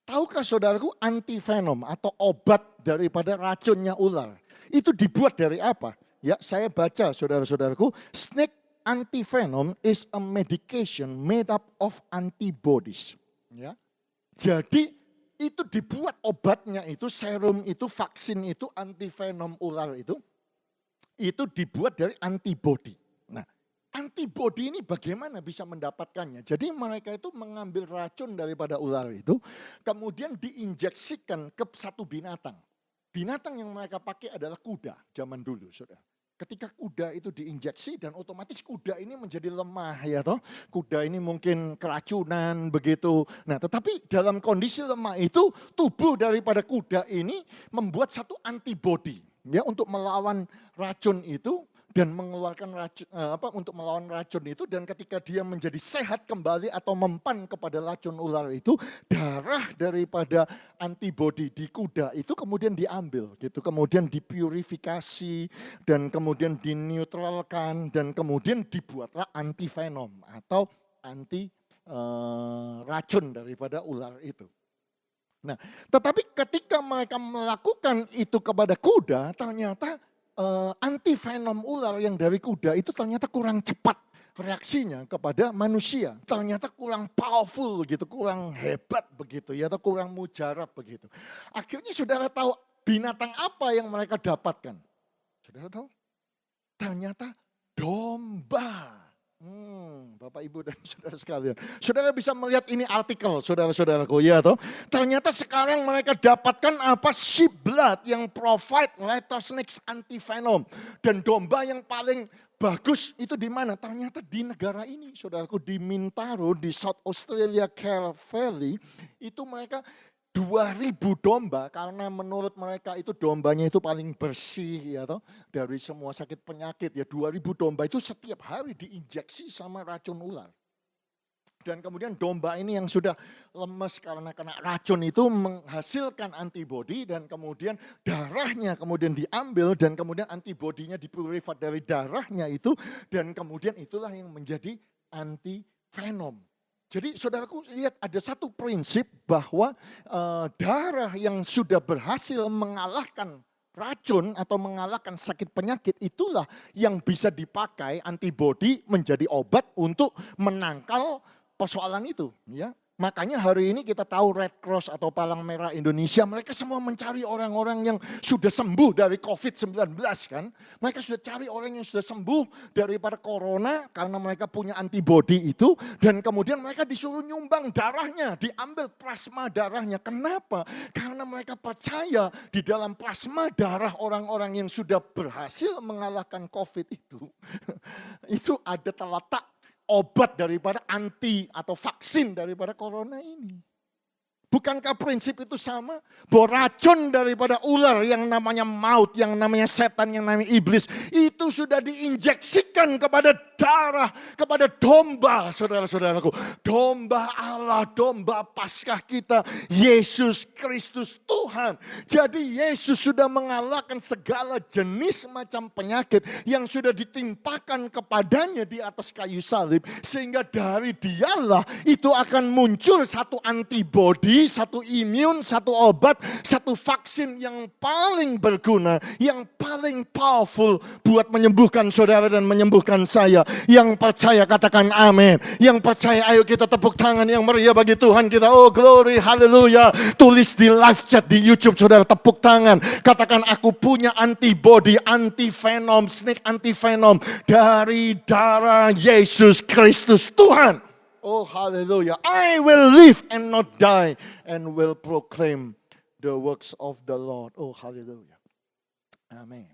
tahukah saudaraku antivenom atau obat daripada racunnya ular itu dibuat dari apa? Ya, saya baca saudara-saudaraku, snake antivenom is a medication made up of antibodies. Ya, jadi itu dibuat obatnya itu, serum itu, vaksin itu, antivenom ular itu dibuat dari antibody. Nah, antibody ini bagaimana bisa mendapatkannya? Jadi mereka itu mengambil racun daripada ular itu, kemudian diinjeksikan ke satu binatang. Binatang yang mereka pakai adalah kuda zaman dulu, saudara. Ketika kuda itu diinjeksi dan otomatis kuda ini menjadi lemah, ya toh. Kuda ini mungkin keracunan begitu. Nah, tetapi dalam kondisi lemah itu tubuh daripada kuda ini membuat satu antibody ya untuk melawan racun itu dan mengeluarkan racun untuk melawan racun itu, dan ketika dia menjadi sehat kembali atau mempan kepada racun ular itu, darah daripada antibodi di kuda itu kemudian diambil gitu, kemudian dipurifikasi dan kemudian dineutralkan dan kemudian dibuatlah antivenom atau anti racun daripada ular itu. Nah, tetapi ketika mereka melakukan itu kepada kuda, ternyata antivenom ular yang dari kuda itu ternyata kurang cepat reaksinya kepada manusia. Ternyata kurang powerful gitu, kurang hebat begitu ya, atau kurang mujarab begitu. Akhirnya saudara tahu binatang apa yang mereka dapatkan? Saudara tahu? Ternyata domba. Bapak, Ibu, dan saudara sekalian. Saudara bisa melihat ini artikel, saudara-saudaraku, ya toh. Ternyata sekarang mereka dapatkan apa? Sheep blood yang provide rattlesnakes antivenom. Dan domba yang paling bagus itu di mana? Ternyata di negara ini, saudaraku, di Mintaro, di South Australia, Care Valley, itu mereka 2.000 domba, karena menurut mereka itu dombanya itu paling bersih ya toh, dari semua sakit penyakit ya. 2.000 domba itu setiap hari diinjeksi sama racun ular. dan kemudian domba ini yang sudah lemes karena kena racun itu menghasilkan antibodi dan kemudian darahnya kemudian diambil dan kemudian antibodinya dipurified dari darahnya itu dan kemudian itulah yang menjadi antivenom. Jadi saudaraku lihat ada satu prinsip bahwa darah yang sudah berhasil mengalahkan racun atau mengalahkan sakit penyakit itulah yang bisa dipakai antibodi menjadi obat untuk menangkal persoalan itu, ya. Makanya hari ini kita tahu Red Cross atau Palang Merah Indonesia, mereka semua mencari orang-orang yang sudah sembuh dari COVID-19 kan. Mereka sudah cari orang yang sudah sembuh daripada corona karena mereka punya antibodi itu. Dan kemudian mereka disuruh nyumbang darahnya, diambil plasma darahnya. Kenapa? Karena mereka percaya di dalam plasma darah orang-orang yang sudah berhasil mengalahkan COVID itu ada terletak obat daripada anti atau vaksin daripada corona ini. Bukankah prinsip itu sama? Bahwa racun daripada ular yang namanya maut, yang namanya setan, yang namanya iblis, itu sudah diinjeksikan kepada darah, kepada domba, saudara-saudaraku. Domba Allah, domba Paskah kita, Yesus Kristus Tuhan. Jadi Yesus sudah mengalahkan segala jenis macam penyakit yang sudah ditimpakan kepadanya di atas kayu salib. Sehingga dari dialah itu akan muncul satu antibodi, satu imun, satu obat, satu vaksin yang paling berguna, yang paling powerful buat menyembuhkan saudara dan menyembuhkan saya. Yang percaya katakan amin. Yang percaya ayo kita tepuk tangan yang meriah bagi Tuhan kita. Oh glory, haleluya. Tulis di live chat di YouTube saudara, tepuk tangan. Katakan aku punya antibody, antivenom, snake antivenom dari darah Yesus Kristus Tuhan. Oh hallelujah. I will live and not die and will proclaim the works of the Lord. Oh hallelujah. Amin.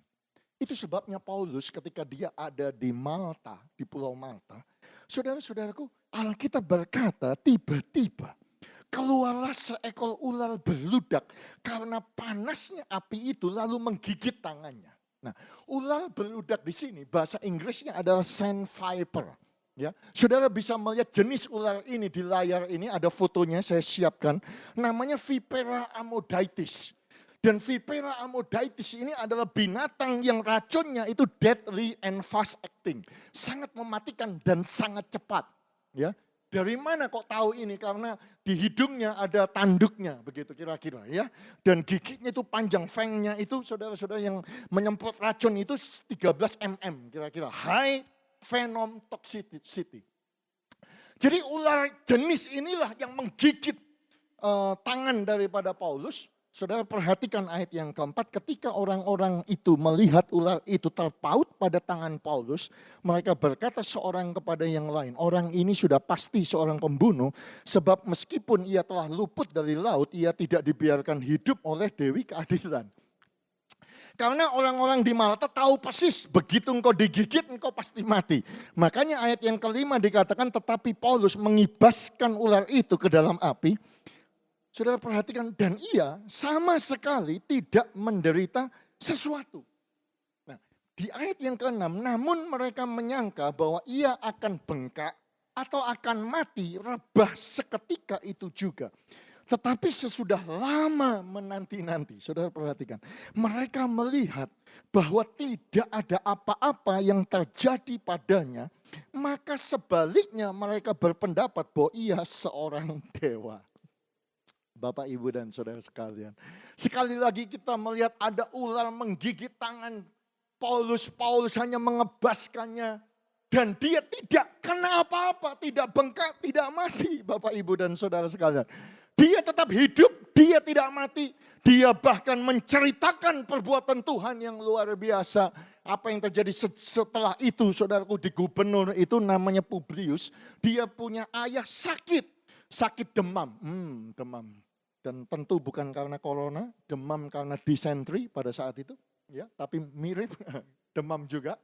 Itu sebabnya Paulus ketika dia ada di Malta, di Pulau Malta. Saudara-saudaraku, Alkitab berkata tiba-tiba keluarlah seekor ular beludak karena panasnya api itu lalu menggigit tangannya. Nah, ular beludak di sini bahasa Inggrisnya adalah sand viper. Ya, saudara bisa melihat jenis ular ini di layar ini, ada fotonya saya siapkan. Namanya Vipera ammodytes. Dan Vipera ammodytes ini adalah binatang yang racunnya itu deadly and fast acting. Sangat mematikan dan sangat cepat. Ya, dari mana kok tahu ini? Karena di hidungnya ada tanduknya begitu kira-kira ya. Dan giginya itu panjang, fangnya itu saudara-saudara yang menyemprot racun itu 13 mm kira-kira. High venom toxicity. Jadi ular jenis inilah yang menggigit tangan daripada Paulus. Saudara perhatikan ayat yang keempat, ketika orang-orang itu melihat ular itu terpaut pada tangan Paulus, mereka berkata seorang kepada yang lain, orang ini sudah pasti seorang pembunuh, sebab meskipun ia telah luput dari laut, ia tidak dibiarkan hidup oleh Dewi Keadilan. Karena orang-orang di Malta tahu persis, begitu engkau digigit, engkau pasti mati. Makanya ayat yang kelima dikatakan, tetapi Paulus mengibaskan ular itu ke dalam api. Saudara perhatikan, dan ia sama sekali tidak menderita sesuatu. Nah, di ayat yang ke-6, namun mereka menyangka bahwa ia akan bengkak atau akan mati rebah seketika itu juga. Tetapi sesudah lama menanti-nanti, saudara perhatikan, mereka melihat bahwa tidak ada apa-apa yang terjadi padanya, maka sebaliknya mereka berpendapat bahwa ia seorang dewa. Bapak, Ibu, dan saudara sekalian, sekali lagi kita melihat ada ular menggigit tangan Paulus. Paulus hanya mengebaskannya dan dia tidak kena apa-apa, tidak bengkak, tidak mati. Bapak, Ibu, dan saudara sekalian. Dia tetap hidup, dia tidak mati. Dia bahkan menceritakan perbuatan Tuhan yang luar biasa. Apa yang terjadi setelah itu, saudaraku, di gubernur itu namanya Publius. Dia punya ayah sakit demam. Demam. Dan tentu bukan karena corona, demam karena dysentery pada saat itu. Ya, tapi mirip demam juga.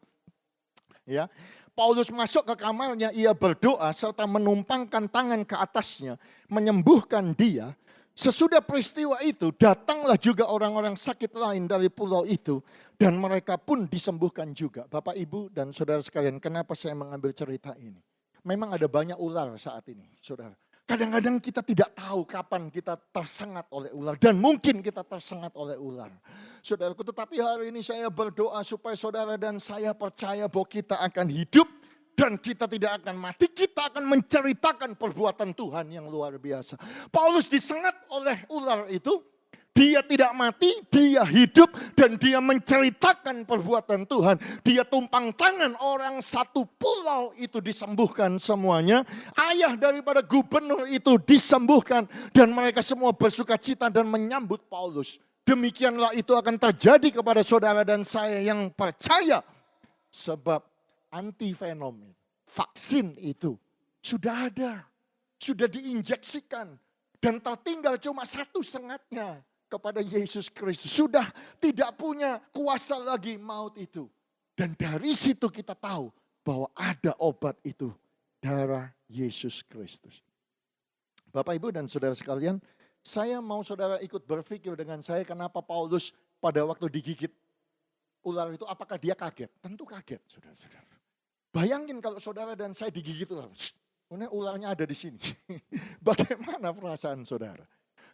Ya, Paulus masuk ke kamarnya, ia berdoa serta menumpangkan tangan ke atasnya, menyembuhkan dia. Sesudah peristiwa itu, datanglah juga orang-orang sakit lain dari pulau itu, dan mereka pun disembuhkan juga. Bapak, Ibu, dan saudara sekalian, kenapa saya mengambil cerita ini? memang ada banyak ular saat ini, saudara. Kadang-kadang kita tidak tahu kapan kita tersengat oleh ular. Dan mungkin kita tersengat oleh ular. Saudaraku, tetapi hari ini saya berdoa supaya saudara dan saya percaya bahwa kita akan hidup. Dan kita tidak akan mati, kita akan menceritakan perbuatan Tuhan yang luar biasa. Paulus disengat oleh ular itu, dia tidak mati, dia hidup dan dia menceritakan perbuatan Tuhan. Dia tumpang tangan orang satu pulau itu disembuhkan semuanya. Ayah daripada gubernur itu disembuhkan dan mereka semua bersuka cita dan menyambut Paulus. Demikianlah itu akan terjadi kepada saudara dan saya yang percaya. Sebab antivenom, vaksin itu sudah ada, sudah diinjeksikan dan tertinggal cuma satu sengatnya kepada Yesus Kristus. Sudah tidak punya kuasa lagi maut itu. Dan dari situ kita tahu bahwa ada obat itu, darah Yesus Kristus. Bapak, Ibu, dan saudara sekalian, saya mau saudara ikut berpikir dengan saya kenapa Paulus pada waktu digigit ular itu, apakah dia kaget? Tentu kaget, saudara-saudara. Bayangin kalau saudara dan saya digigit ular. Ularnya ada di sini. Bagaimana perasaan saudara?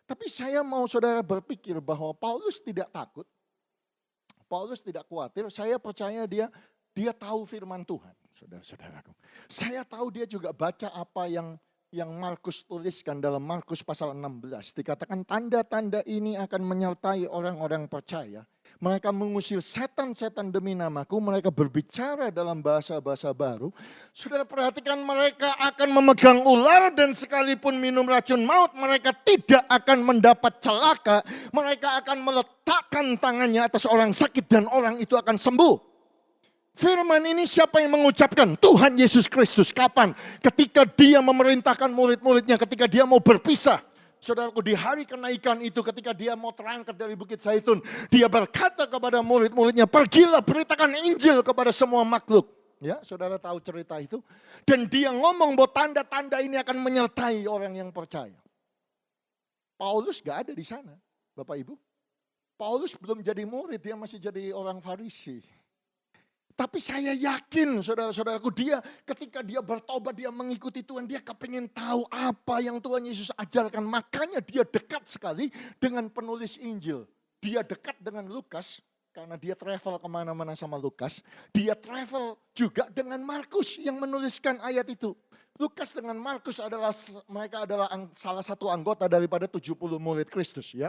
Tapi saya mau saudara berpikir bahwa Paulus tidak takut. Paulus tidak khawatir. Saya percaya dia tahu firman Tuhan, saudara-saudaraku. Saya tahu dia juga baca apa yang Markus tuliskan dalam Markus pasal 16. Dikatakan tanda-tanda ini akan menyertai orang-orang percaya. Mereka mengusir setan-setan demi namaku. Mereka berbicara dalam bahasa-bahasa baru. Saudara perhatikan, mereka akan memegang ular dan sekalipun minum racun maut, mereka tidak akan mendapat celaka. Mereka akan meletakkan tangannya atas orang sakit dan orang itu akan sembuh. Firman ini siapa yang mengucapkan? Tuhan Yesus Kristus. Kapan? Ketika dia memerintahkan murid-muridnya, ketika dia mau berpisah. Saudaraku, di hari kenaikan itu ketika dia mau terangkat dari Bukit Zaitun, dia berkata kepada murid-muridnya, pergilah beritakan Injil kepada semua makhluk. Ya, saudara tahu cerita itu. Dan dia ngomong bahwa tanda-tanda ini akan menyertai orang yang percaya. Paulus gak ada di sana, Bapak Ibu. Paulus belum jadi murid, dia masih jadi orang Farisi. Tapi saya yakin saudara-saudaraku, dia ketika dia bertobat, dia mengikuti Tuhan, dia kepingin tahu apa yang Tuhan Yesus ajarkan. Makanya dia dekat sekali dengan penulis Injil. Dia dekat dengan Lukas, karena dia travel kemana-mana sama Lukas. Dia travel juga dengan Markus yang menuliskan ayat itu. Lukas dengan Markus mereka adalah salah satu anggota daripada 70 murid Kristus, ya.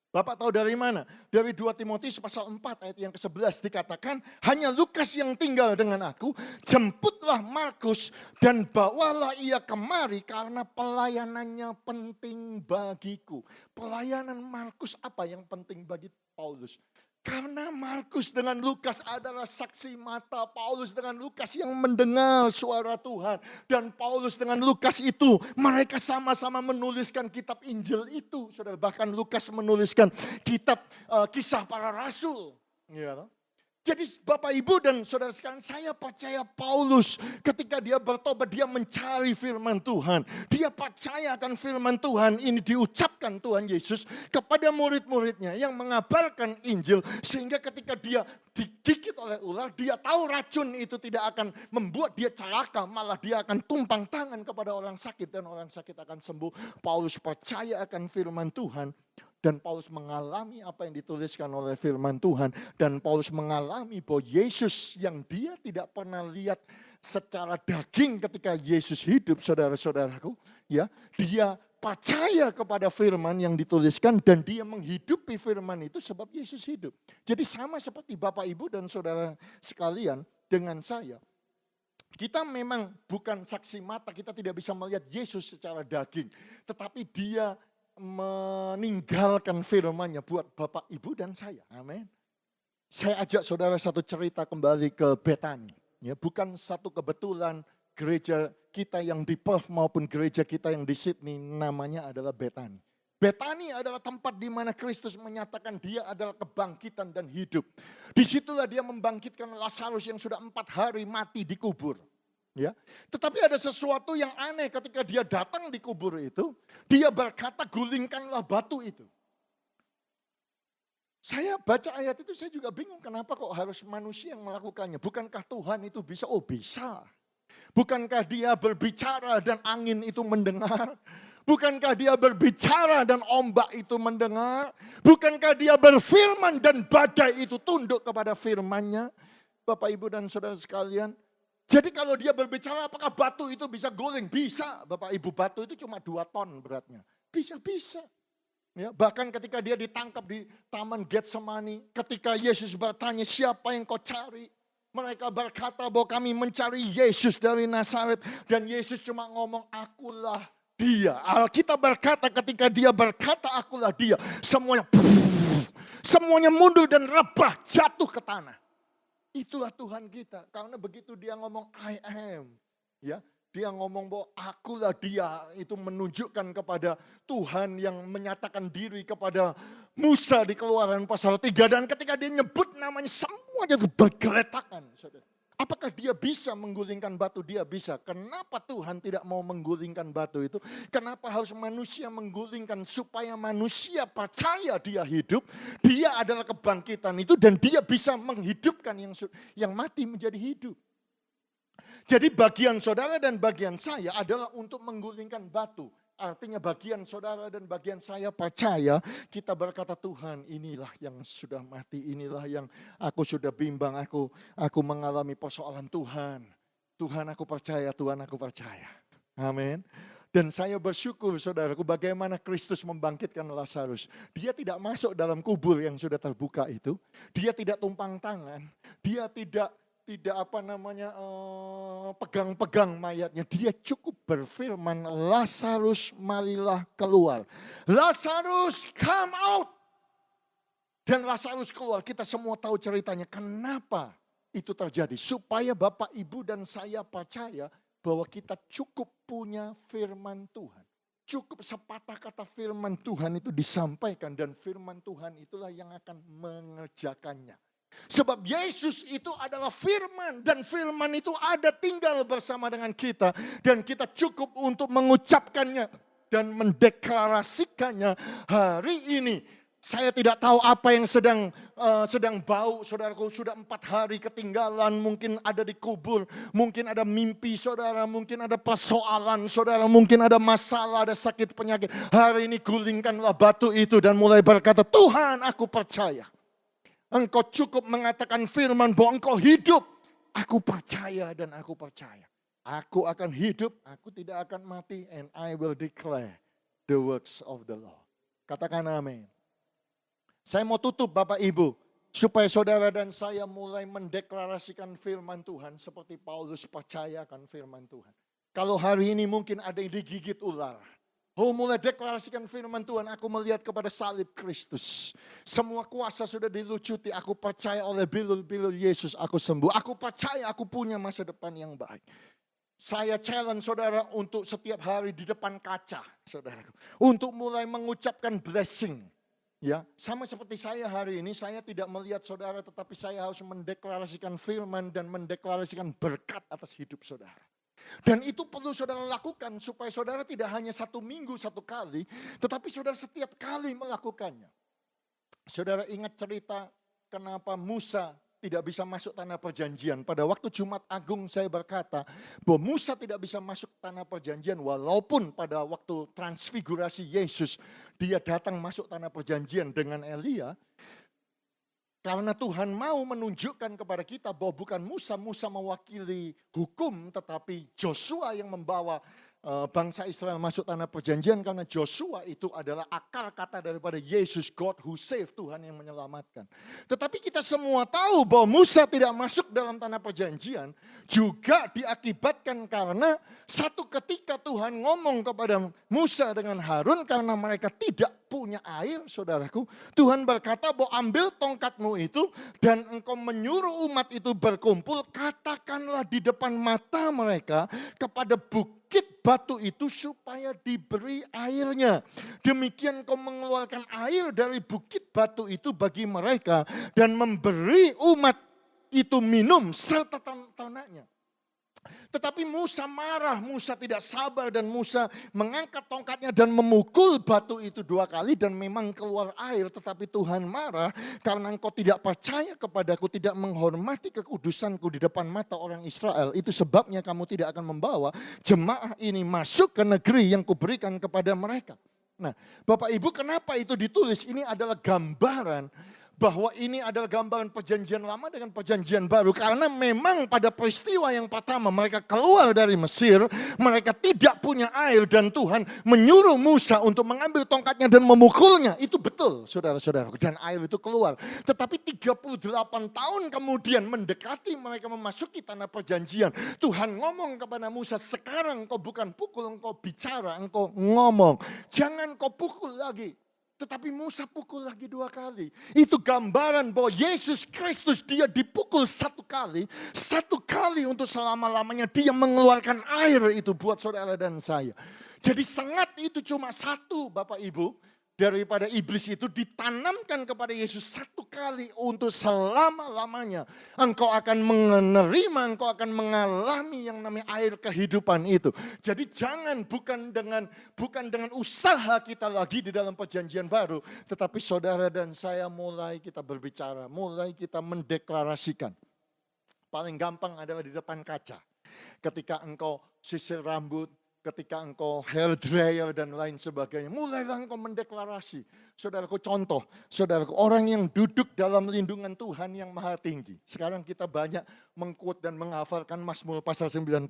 Bapak tahu dari mana? Dari 2 Timotius pasal 4 ayat yang ke-11 dikatakan, hanya Lukas yang tinggal dengan aku, jemputlah Markus dan bawalah ia kemari karena pelayanannya penting bagiku. Pelayanan Markus apa yang penting bagi Paulus? Karena Markus dengan Lukas adalah saksi mata. Paulus dengan Lukas yang mendengar suara Tuhan. Dan Paulus dengan Lukas itu, mereka sama-sama menuliskan kitab Injil itu. Saudara, bahkan Lukas menuliskan kitab kisah para rasul. Ya. Jadi Bapak Ibu dan saudara sekalian, saya percaya Paulus ketika dia bertobat, dia mencari firman Tuhan. Dia percaya akan firman Tuhan ini diucapkan Tuhan Yesus kepada murid-muridnya yang mengabarkan Injil. Sehingga ketika dia digigit oleh ular, dia tahu racun itu tidak akan membuat dia celaka. Malah dia akan tumpang tangan kepada orang sakit dan orang sakit akan sembuh. Paulus percaya akan firman Tuhan. Dan Paulus mengalami apa yang dituliskan oleh firman Tuhan. Dan Paulus mengalami bahwa Yesus yang dia tidak pernah lihat secara daging ketika Yesus hidup, saudara-saudaraku. Ya, dia percaya kepada firman yang dituliskan dan dia menghidupi firman itu sebab Yesus hidup. Jadi sama seperti Bapak, Ibu, dan saudara sekalian dengan saya. Kita memang bukan saksi mata, kita tidak bisa melihat Yesus secara daging. Tetapi dia meninggalkan firman-Nya buat Bapak, Ibu, dan saya. Amin. Saya ajak saudara satu cerita kembali ke Bethany. Ya, bukan satu kebetulan gereja kita yang di Perth maupun gereja kita yang di Sydney namanya adalah Bethany. Bethany adalah tempat di mana Kristus menyatakan dia adalah kebangkitan dan hidup. Disitulah dia membangkitkan Lazarus yang sudah 4 hari mati di kubur. Ya, tetapi ada sesuatu yang aneh ketika dia datang di kubur itu, dia berkata gulingkanlah batu itu. Saya baca ayat itu saya juga bingung kenapa kok harus manusia yang melakukannya. Bukankah Tuhan itu bisa? Oh bisa. Bukankah dia berbicara dan angin itu mendengar? Bukankah dia berbicara dan ombak itu mendengar? Bukankah dia berfirman dan badai itu tunduk kepada firman-Nya? Bapak, Ibu, dan saudara sekalian. Jadi kalau dia berbicara, apakah batu itu bisa guling? Bisa, Bapak, Ibu. Batu itu cuma 2 ton beratnya. Bisa. Ya, bahkan ketika dia ditangkap di Taman Getsemani, ketika Yesus bertanya, siapa yang kau cari? Mereka berkata bahwa kami mencari Yesus dari Nazaret. Dan Yesus cuma ngomong, akulah dia. Alkitab berkata ketika dia berkata akulah dia, semuanya mundur dan rebah jatuh ke tanah. Itulah Tuhan kita. Karena begitu dia ngomong I am, ya, dia ngomong bahwa akulah dia, itu menunjukkan kepada Tuhan yang menyatakan diri kepada Musa di Keluaran pasal 3. Dan ketika dia nyebut namanya, semuanya bergeletakan. Apakah dia bisa menggulingkan batu? Dia bisa. Kenapa Tuhan tidak mau menggulingkan batu itu? Kenapa harus manusia menggulingkan? Supaya manusia percaya dia hidup. Dia adalah kebangkitan itu dan dia bisa menghidupkan yang mati menjadi hidup. Jadi bagian saudara dan bagian saya adalah untuk menggulingkan batu. Artinya bagian saudara dan bagian saya percaya, kita berkata Tuhan inilah yang sudah mati, inilah yang aku sudah bimbang, aku mengalami persoalan Tuhan. Tuhan aku percaya, Tuhan aku percaya. Amin. Dan saya bersyukur saudaraku bagaimana Kristus membangkitkan Lazarus. Dia tidak masuk dalam kubur yang sudah terbuka itu. Dia tidak tumpang tangan, dia tidak pegang-pegang mayatnya. Dia cukup berfirman, Lazarus marilah keluar. Lazarus come out. Dan Lazarus keluar. Kita semua tahu ceritanya. Kenapa itu terjadi? Supaya Bapak, Ibu, dan saya percaya bahwa kita cukup punya firman Tuhan. Cukup sepatah kata firman Tuhan itu disampaikan. Dan firman Tuhan itulah yang akan mengerjakannya. Sebab Yesus itu adalah firman dan firman itu ada tinggal bersama dengan kita dan kita cukup untuk mengucapkannya dan mendeklarasikannya hari ini. Saya tidak tahu apa yang sedang bau, saudaraku, sudah 4 hari ketinggalan, mungkin ada di kubur, mungkin ada mimpi saudara, mungkin ada persoalan saudara, mungkin ada masalah, ada sakit penyakit. Hari ini gulingkanlah batu itu dan mulai berkata, Tuhan aku percaya. Engkau cukup mengatakan firman bahwa engkau hidup. Aku percaya dan aku percaya. Aku akan hidup, aku tidak akan mati. And I will declare the works of the Lord. Katakan amin. Saya mau tutup Bapak Ibu. Supaya saudara dan saya mulai mendeklarasikan firman Tuhan. Seperti Paulus percaya akan firman Tuhan. Kalau hari ini mungkin ada yang digigit ular. Oh, mulai deklarasikan firman Tuhan, aku melihat kepada salib Kristus. Semua kuasa sudah dilucuti, aku percaya oleh bilul-bilul Yesus aku sembuh. Aku percaya aku punya masa depan yang baik. Saya challenge saudara untuk setiap hari di depan kaca, saudara. Untuk mulai mengucapkan blessing. Ya, sama seperti saya hari ini, saya tidak melihat saudara, tetapi saya harus mendeklarasikan firman dan mendeklarasikan berkat atas hidup saudara. Dan itu perlu saudara lakukan supaya saudara tidak hanya 1 minggu 1 kali, tetapi saudara setiap kali melakukannya. Saudara ingat cerita kenapa Musa tidak bisa masuk tanah perjanjian. Pada waktu Jumat Agung saya berkata bahwa Musa tidak bisa masuk tanah perjanjian walaupun pada waktu transfigurasi Yesus dia datang masuk tanah perjanjian dengan Elia. Karena Tuhan mau menunjukkan kepada kita bahwa bukan Musa mewakili hukum, tetapi Joshua yang membawa bangsa Israel masuk tanah perjanjian. Karena Joshua itu adalah akar kata daripada Yesus, God who save, Tuhan yang menyelamatkan. Tetapi kita semua tahu bahwa Musa tidak masuk dalam tanah perjanjian juga diakibatkan karena satu ketika Tuhan ngomong kepada Musa dengan Harun karena mereka tidak punya air, saudaraku. Tuhan berkata bahwa ambil tongkatmu itu dan engkau menyuruh umat itu berkumpul, katakanlah di depan mata mereka kepada bukit batu itu supaya diberi airnya. Demikian kau mengeluarkan air dari bukit batu itu bagi mereka dan memberi umat itu minum serta ternaknya. Tetapi Musa marah, Musa tidak sabar dan Musa mengangkat tongkatnya dan memukul batu itu 2 kali dan memang keluar air. Tetapi Tuhan marah karena engkau tidak percaya kepadaku, tidak menghormati kekudusanku di depan mata orang Israel. Itu sebabnya kamu tidak akan membawa jemaah ini masuk ke negeri yang kuberikan kepada mereka. Nah, Bapak Ibu, kenapa itu ditulis? Ini adalah gambaran bahwa ini adalah gambaran perjanjian lama dengan perjanjian baru. Karena memang pada peristiwa yang pertama mereka keluar dari Mesir, mereka tidak punya air dan Tuhan menyuruh Musa untuk mengambil tongkatnya dan memukulnya. Itu betul, saudara-saudara, dan air itu keluar. Tetapi 38 tahun kemudian mendekati mereka memasuki tanah perjanjian, Tuhan ngomong kepada Musa, sekarang engkau bukan pukul, engkau bicara, engkau ngomong. Jangan kau pukul lagi. Tetapi Musa pukul lagi 2 kali. Itu gambaran bahwa Yesus Kristus dia dipukul 1 kali. 1 kali untuk selama-lamanya dia mengeluarkan air itu buat saudara dan saya. Jadi sengat itu cuma 1 Bapak Ibu. Daripada iblis itu ditanamkan kepada Yesus 1 kali untuk selama-lamanya. Engkau akan menerima, engkau akan mengalami yang namanya air kehidupan itu. Jadi jangan bukan dengan usaha kita lagi di dalam perjanjian baru. Tetapi saudara dan saya mulai kita berbicara, mulai kita mendeklarasikan. Paling gampang adalah di depan kaca. Ketika engkau sisir rambut, ketika engkau hair dryer dan lain sebagainya, mulailah engkau mendeklarasi. Saudaraku, contoh, saudaraku, orang yang duduk dalam lindungan Tuhan yang maha tinggi. Sekarang kita banyak mengquote dan menghafalkan Mazmur pasal 91.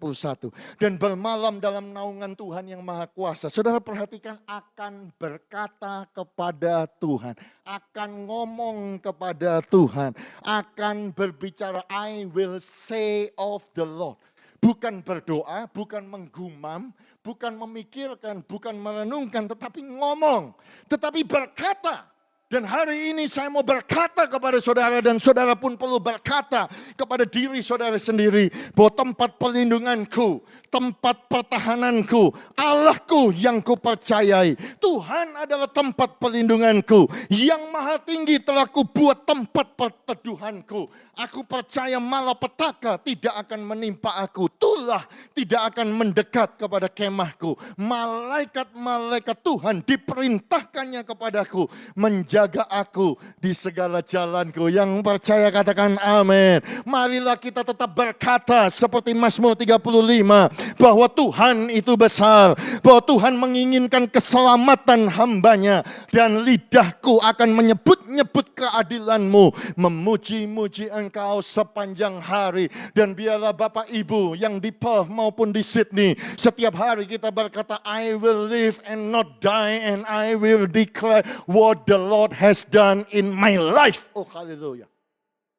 Dan bermalam dalam naungan Tuhan yang maha kuasa. Saudara perhatikan, akan berkata kepada Tuhan, akan ngomong kepada Tuhan, akan berbicara, I will say of the Lord. Bukan berdoa, bukan menggumam, bukan memikirkan, bukan merenungkan, tetapi ngomong. Tetapi berkata. Dan hari ini saya mau berkata kepada saudara dan saudara pun perlu berkata kepada diri saudara sendiri. Bahwa tempat perlindunganku, tempat pertahananku, Allahku yang kupercayai. Tuhan adalah tempat perlindunganku. Yang maha tinggi telah kubuat tempat perteduhanku. Aku percaya malapetaka tidak akan menimpa aku. Tulah tidak akan mendekat kepada kemahku. Malaikat-malaikat Tuhan diperintahkannya kepadaku. Menjaga aku di segala jalanku. Yang percaya katakan amin. Marilah kita tetap berkata seperti Mazmur 35. Bahwa Tuhan itu besar. Bahwa Tuhan menginginkan keselamatan hambanya. Dan lidahku akan menyebut-nyebut keadilanmu. Memuji-muji engkau sepanjang hari. Dan biarlah Bapak Ibu yang di Perth maupun di Sydney. Setiap hari kita berkata, I will live and not die. And I will declare what the Lord has done in my life. Oh haleluya.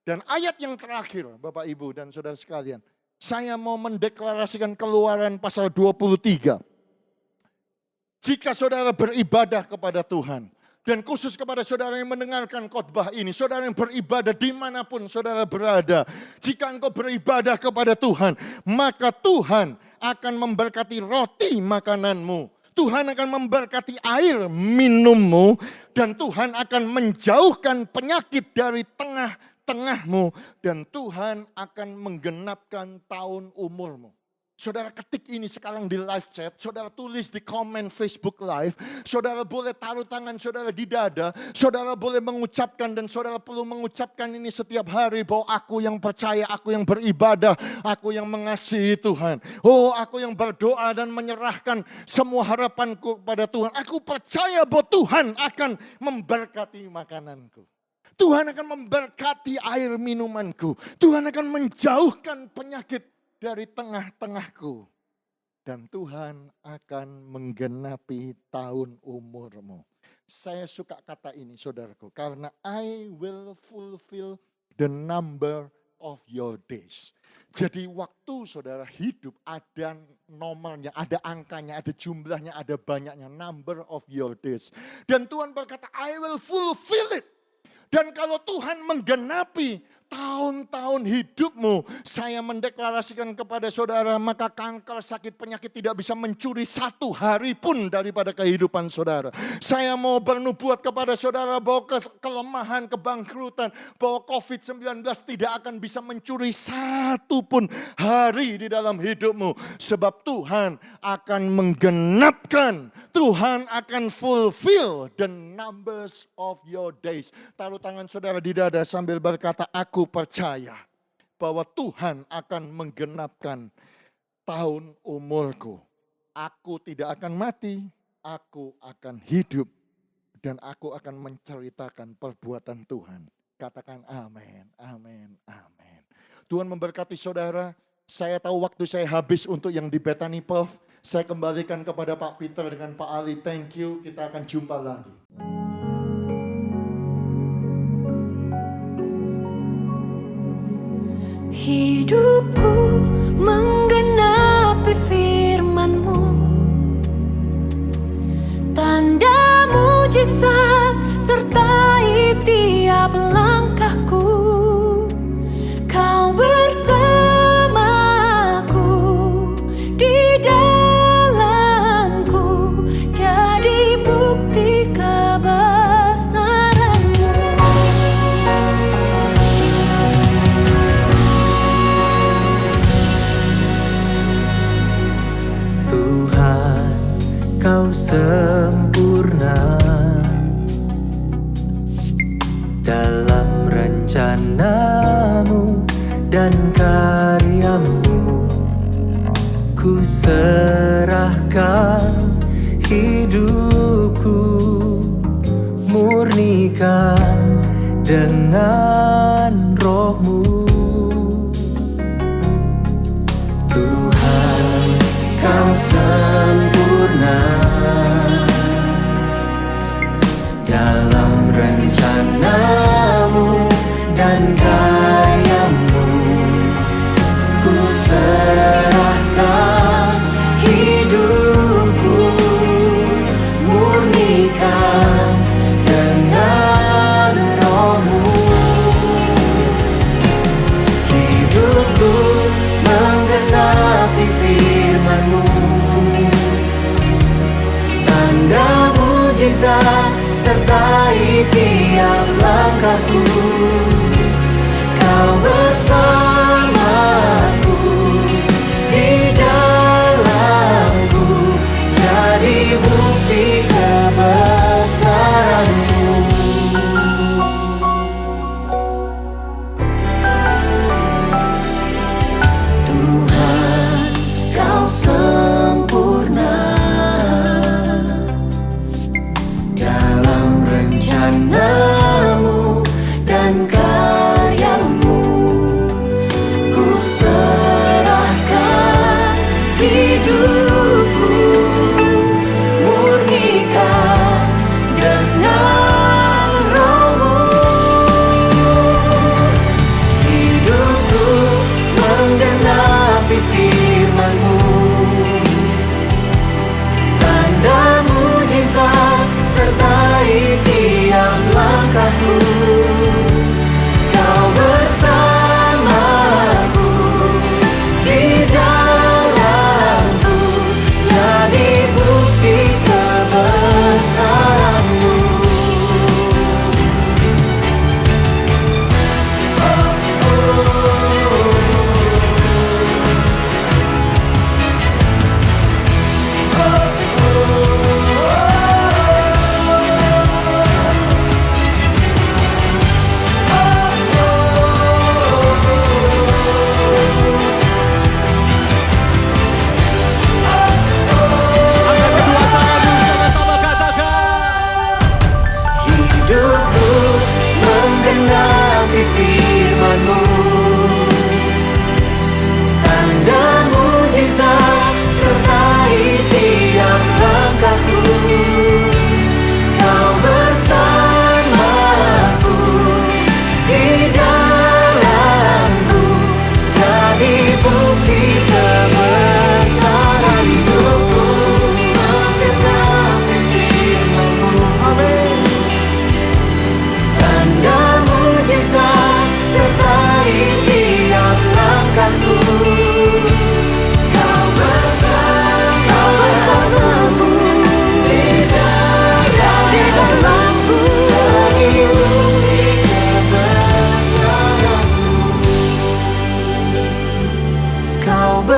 Dan ayat yang terakhir Bapak Ibu dan saudara sekalian. Saya mau mendeklarasikan Keluaran pasal 23. Jika saudara beribadah kepada Tuhan. Dan khusus kepada saudara yang mendengarkan khotbah ini. Saudara yang beribadah dimanapun saudara berada. Jika engkau beribadah kepada Tuhan. Maka Tuhan akan memberkati roti makananmu. Tuhan akan memberkati air minummu. Dan Tuhan akan menjauhkan penyakit dari tengah-tengahmu. Dan Tuhan akan menggenapkan tahun umurmu. Saudara ketik ini sekarang di live chat, saudara tulis di komen Facebook Live, saudara boleh taruh tangan saudara di dada, saudara boleh mengucapkan dan saudara perlu mengucapkan ini setiap hari bahwa aku yang percaya, aku yang beribadah, aku yang mengasihi Tuhan. Oh, aku yang berdoa dan menyerahkan semua harapanku kepada Tuhan. Aku percaya bahwa Tuhan akan memberkati makananku. Tuhan akan memberkati air minumanku. Tuhan akan menjauhkan penyakit dari tengah-tengahku. Dan Tuhan akan menggenapi tahun umurmu. Saya suka kata ini saudaraku. Karena I will fulfill the number of your days. Jadi waktu saudara hidup ada nomornya, ada angkanya, ada jumlahnya, ada banyaknya. Number of your days. Dan Tuhan berkata I will fulfill it. Dan kalau Tuhan menggenapi tahun-tahun hidupmu, saya mendeklarasikan kepada saudara, maka kanker, sakit, penyakit tidak bisa mencuri satu hari pun daripada kehidupan saudara. Saya mau bernubuat kepada saudara bahwa kelemahan, kebangkrutan, bahwa COVID-19 tidak akan bisa mencuri satu pun hari di dalam hidupmu. Sebab Tuhan akan menggenapkan, Tuhan akan fulfill the numbers of your days. Taruh tangan saudara di dada sambil berkata, aku percaya bahwa Tuhan akan menggenapkan tahun umurku. Aku tidak akan mati, aku akan hidup, dan aku akan menceritakan perbuatan Tuhan. Katakan amin, amin, amin. Tuhan memberkati saudara. Saya tahu waktu saya habis untuk yang di Bethany Perth. Saya kembalikan kepada Pak Peter dengan Pak Ali. Thank you, kita akan jumpa lagi. Hidupku menggenapi firman-Mu, tanda mujizat sertai tiap langkahku. Kau bersamaku di dalamku, jadi bukti kebesaran-Mu. Tuhan, Kau sempurna dalam rencana-Mu dan karya-Mu. Ku serahkan hidupku, murnikan dengan Roh-Mu. Tuhan, Kau sempurna dalam rencana-Mu dan karya-Mu. Ku serahkan hidupku, murnikan dengan Roh-Mu. Hidupku menggenapi firman-Mu, tanda mujizat sertai tiap langkahku. Kau bersamaku di dalamku, jadi bukti kebesaran-Mu. Tuhan, Kau sempurna dalam rencana-Mu dan karya-Mu.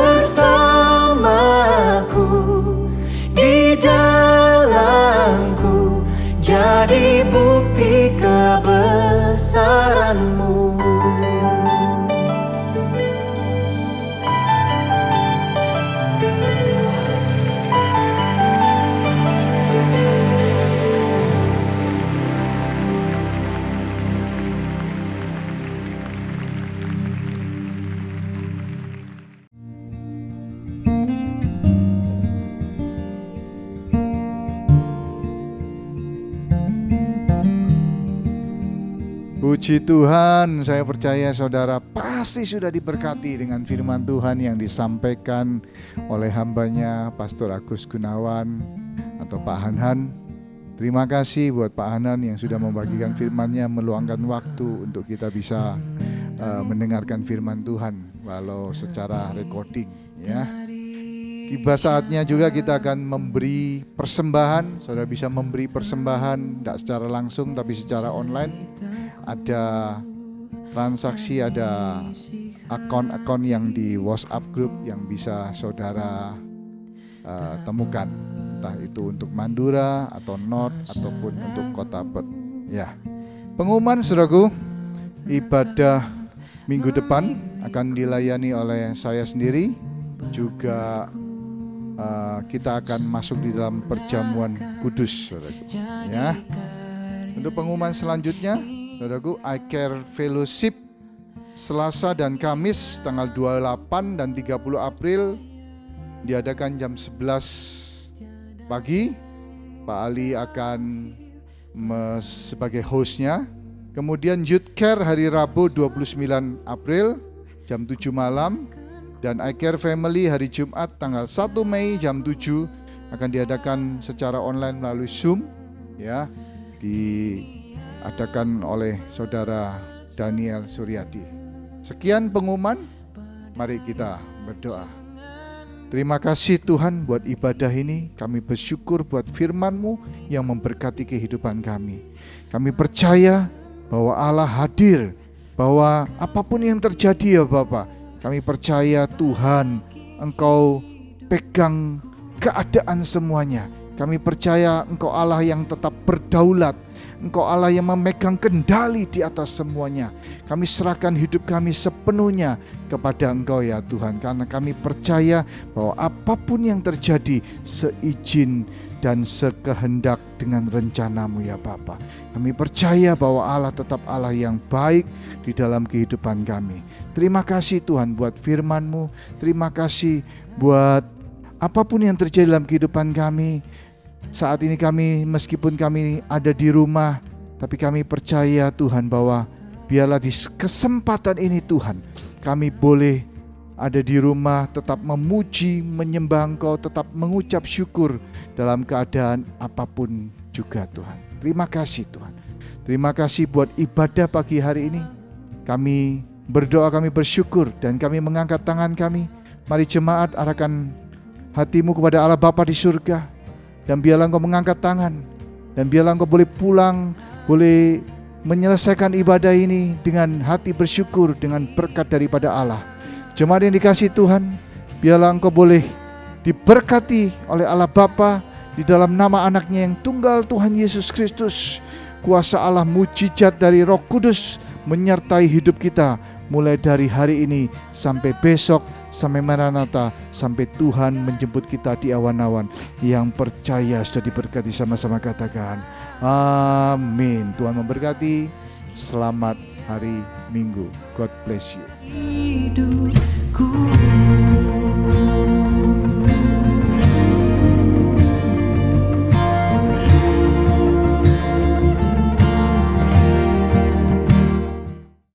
bersamaku, di dalamku, jadi bukti kebesaran-Mu. Puji Tuhan, saya percaya saudara pasti sudah diberkati dengan firman Tuhan yang disampaikan oleh hambanya Pastor Agus Gunawan atau Pak Hanhan. Terima kasih buat Pak Hanhan yang sudah membagikan firman-Nya, meluangkan waktu untuk kita bisa mendengarkan firman Tuhan walau secara recording, ya. Tiba saatnya juga kita akan memberi persembahan. Saudara bisa memberi persembahan tidak secara langsung tapi secara online. Ada transaksi, ada akun-akun yang di WhatsApp group yang bisa saudara temukan, entah itu untuk Mandura atau Not ataupun untuk Kota Perth. Ya, pengumuman saudaraku, ibadah minggu depan akan dilayani oleh saya sendiri, juga kita akan masuk di dalam perjamuan kudus, saudaraku. Ya, untuk pengumuman selanjutnya, saudaraku, I Care Fellowship Selasa dan Kamis tanggal 28 dan 30 April diadakan jam 11 pagi. Pak Ali akan sebagai hostnya. Kemudian Youth Care hari Rabu 29 April jam 7 malam. Dan I Care Family hari Jumat tanggal 1 Mei jam 7 akan diadakan secara online melalui Zoom, ya, diadakan oleh saudara Daniel Suryadi. Sekian pengumuman, mari kita berdoa. Terima kasih Tuhan buat ibadah ini. Kami bersyukur buat firman-Mu yang memberkati kehidupan kami. Kami percaya bahwa Allah hadir, bahwa apapun yang terjadi ya Bapak, kami percaya Tuhan, Engkau pegang keadaan semuanya. Kami percaya Engkau Allah yang tetap berdaulat, Engkau Allah yang memegang kendali di atas semuanya. Kami serahkan hidup kami sepenuhnya kepada Engkau ya Tuhan, karena kami percaya bahwa apapun yang terjadi seizin dan sekehendak dengan rencana-Mu ya Bapa. Kami percaya bahwa Allah tetap Allah yang baik di dalam kehidupan kami. Terima kasih Tuhan buat firman-Mu. Terima kasih buat apapun yang terjadi dalam kehidupan kami. Saat ini kami, meskipun kami ada di rumah, tapi kami percaya Tuhan bahwa biarlah di kesempatan ini Tuhan, kami boleh ada di rumah tetap memuji, menyembah Engkau, tetap mengucap syukur dalam keadaan apapun juga Tuhan. Terima kasih Tuhan. Terima kasih buat ibadah pagi hari ini. Kami berdoa, kami bersyukur, dan kami mengangkat tangan kami. Mari jemaat arahkan hatimu kepada Allah Bapa di surga. Dan biarlah Engkau mengangkat tangan. Dan biarlah Engkau boleh pulang, boleh menyelesaikan ibadah ini dengan hati bersyukur, dengan berkat daripada Allah. Jemaat yang dikasihi Tuhan, biarlah Engkau boleh diberkati oleh Allah Bapa di dalam nama anaknya yang tunggal Tuhan Yesus Kristus. Kuasa Allah, mujizat dari Roh Kudus menyertai hidup kita mulai dari hari ini sampai besok, sampai Maranatha, sampai Tuhan menjemput kita di awan-awan. Yang percaya sudah diberkati, sama-sama katakan amin. Tuhan memberkati. Selamat hari Minggu. God bless you. Hidupku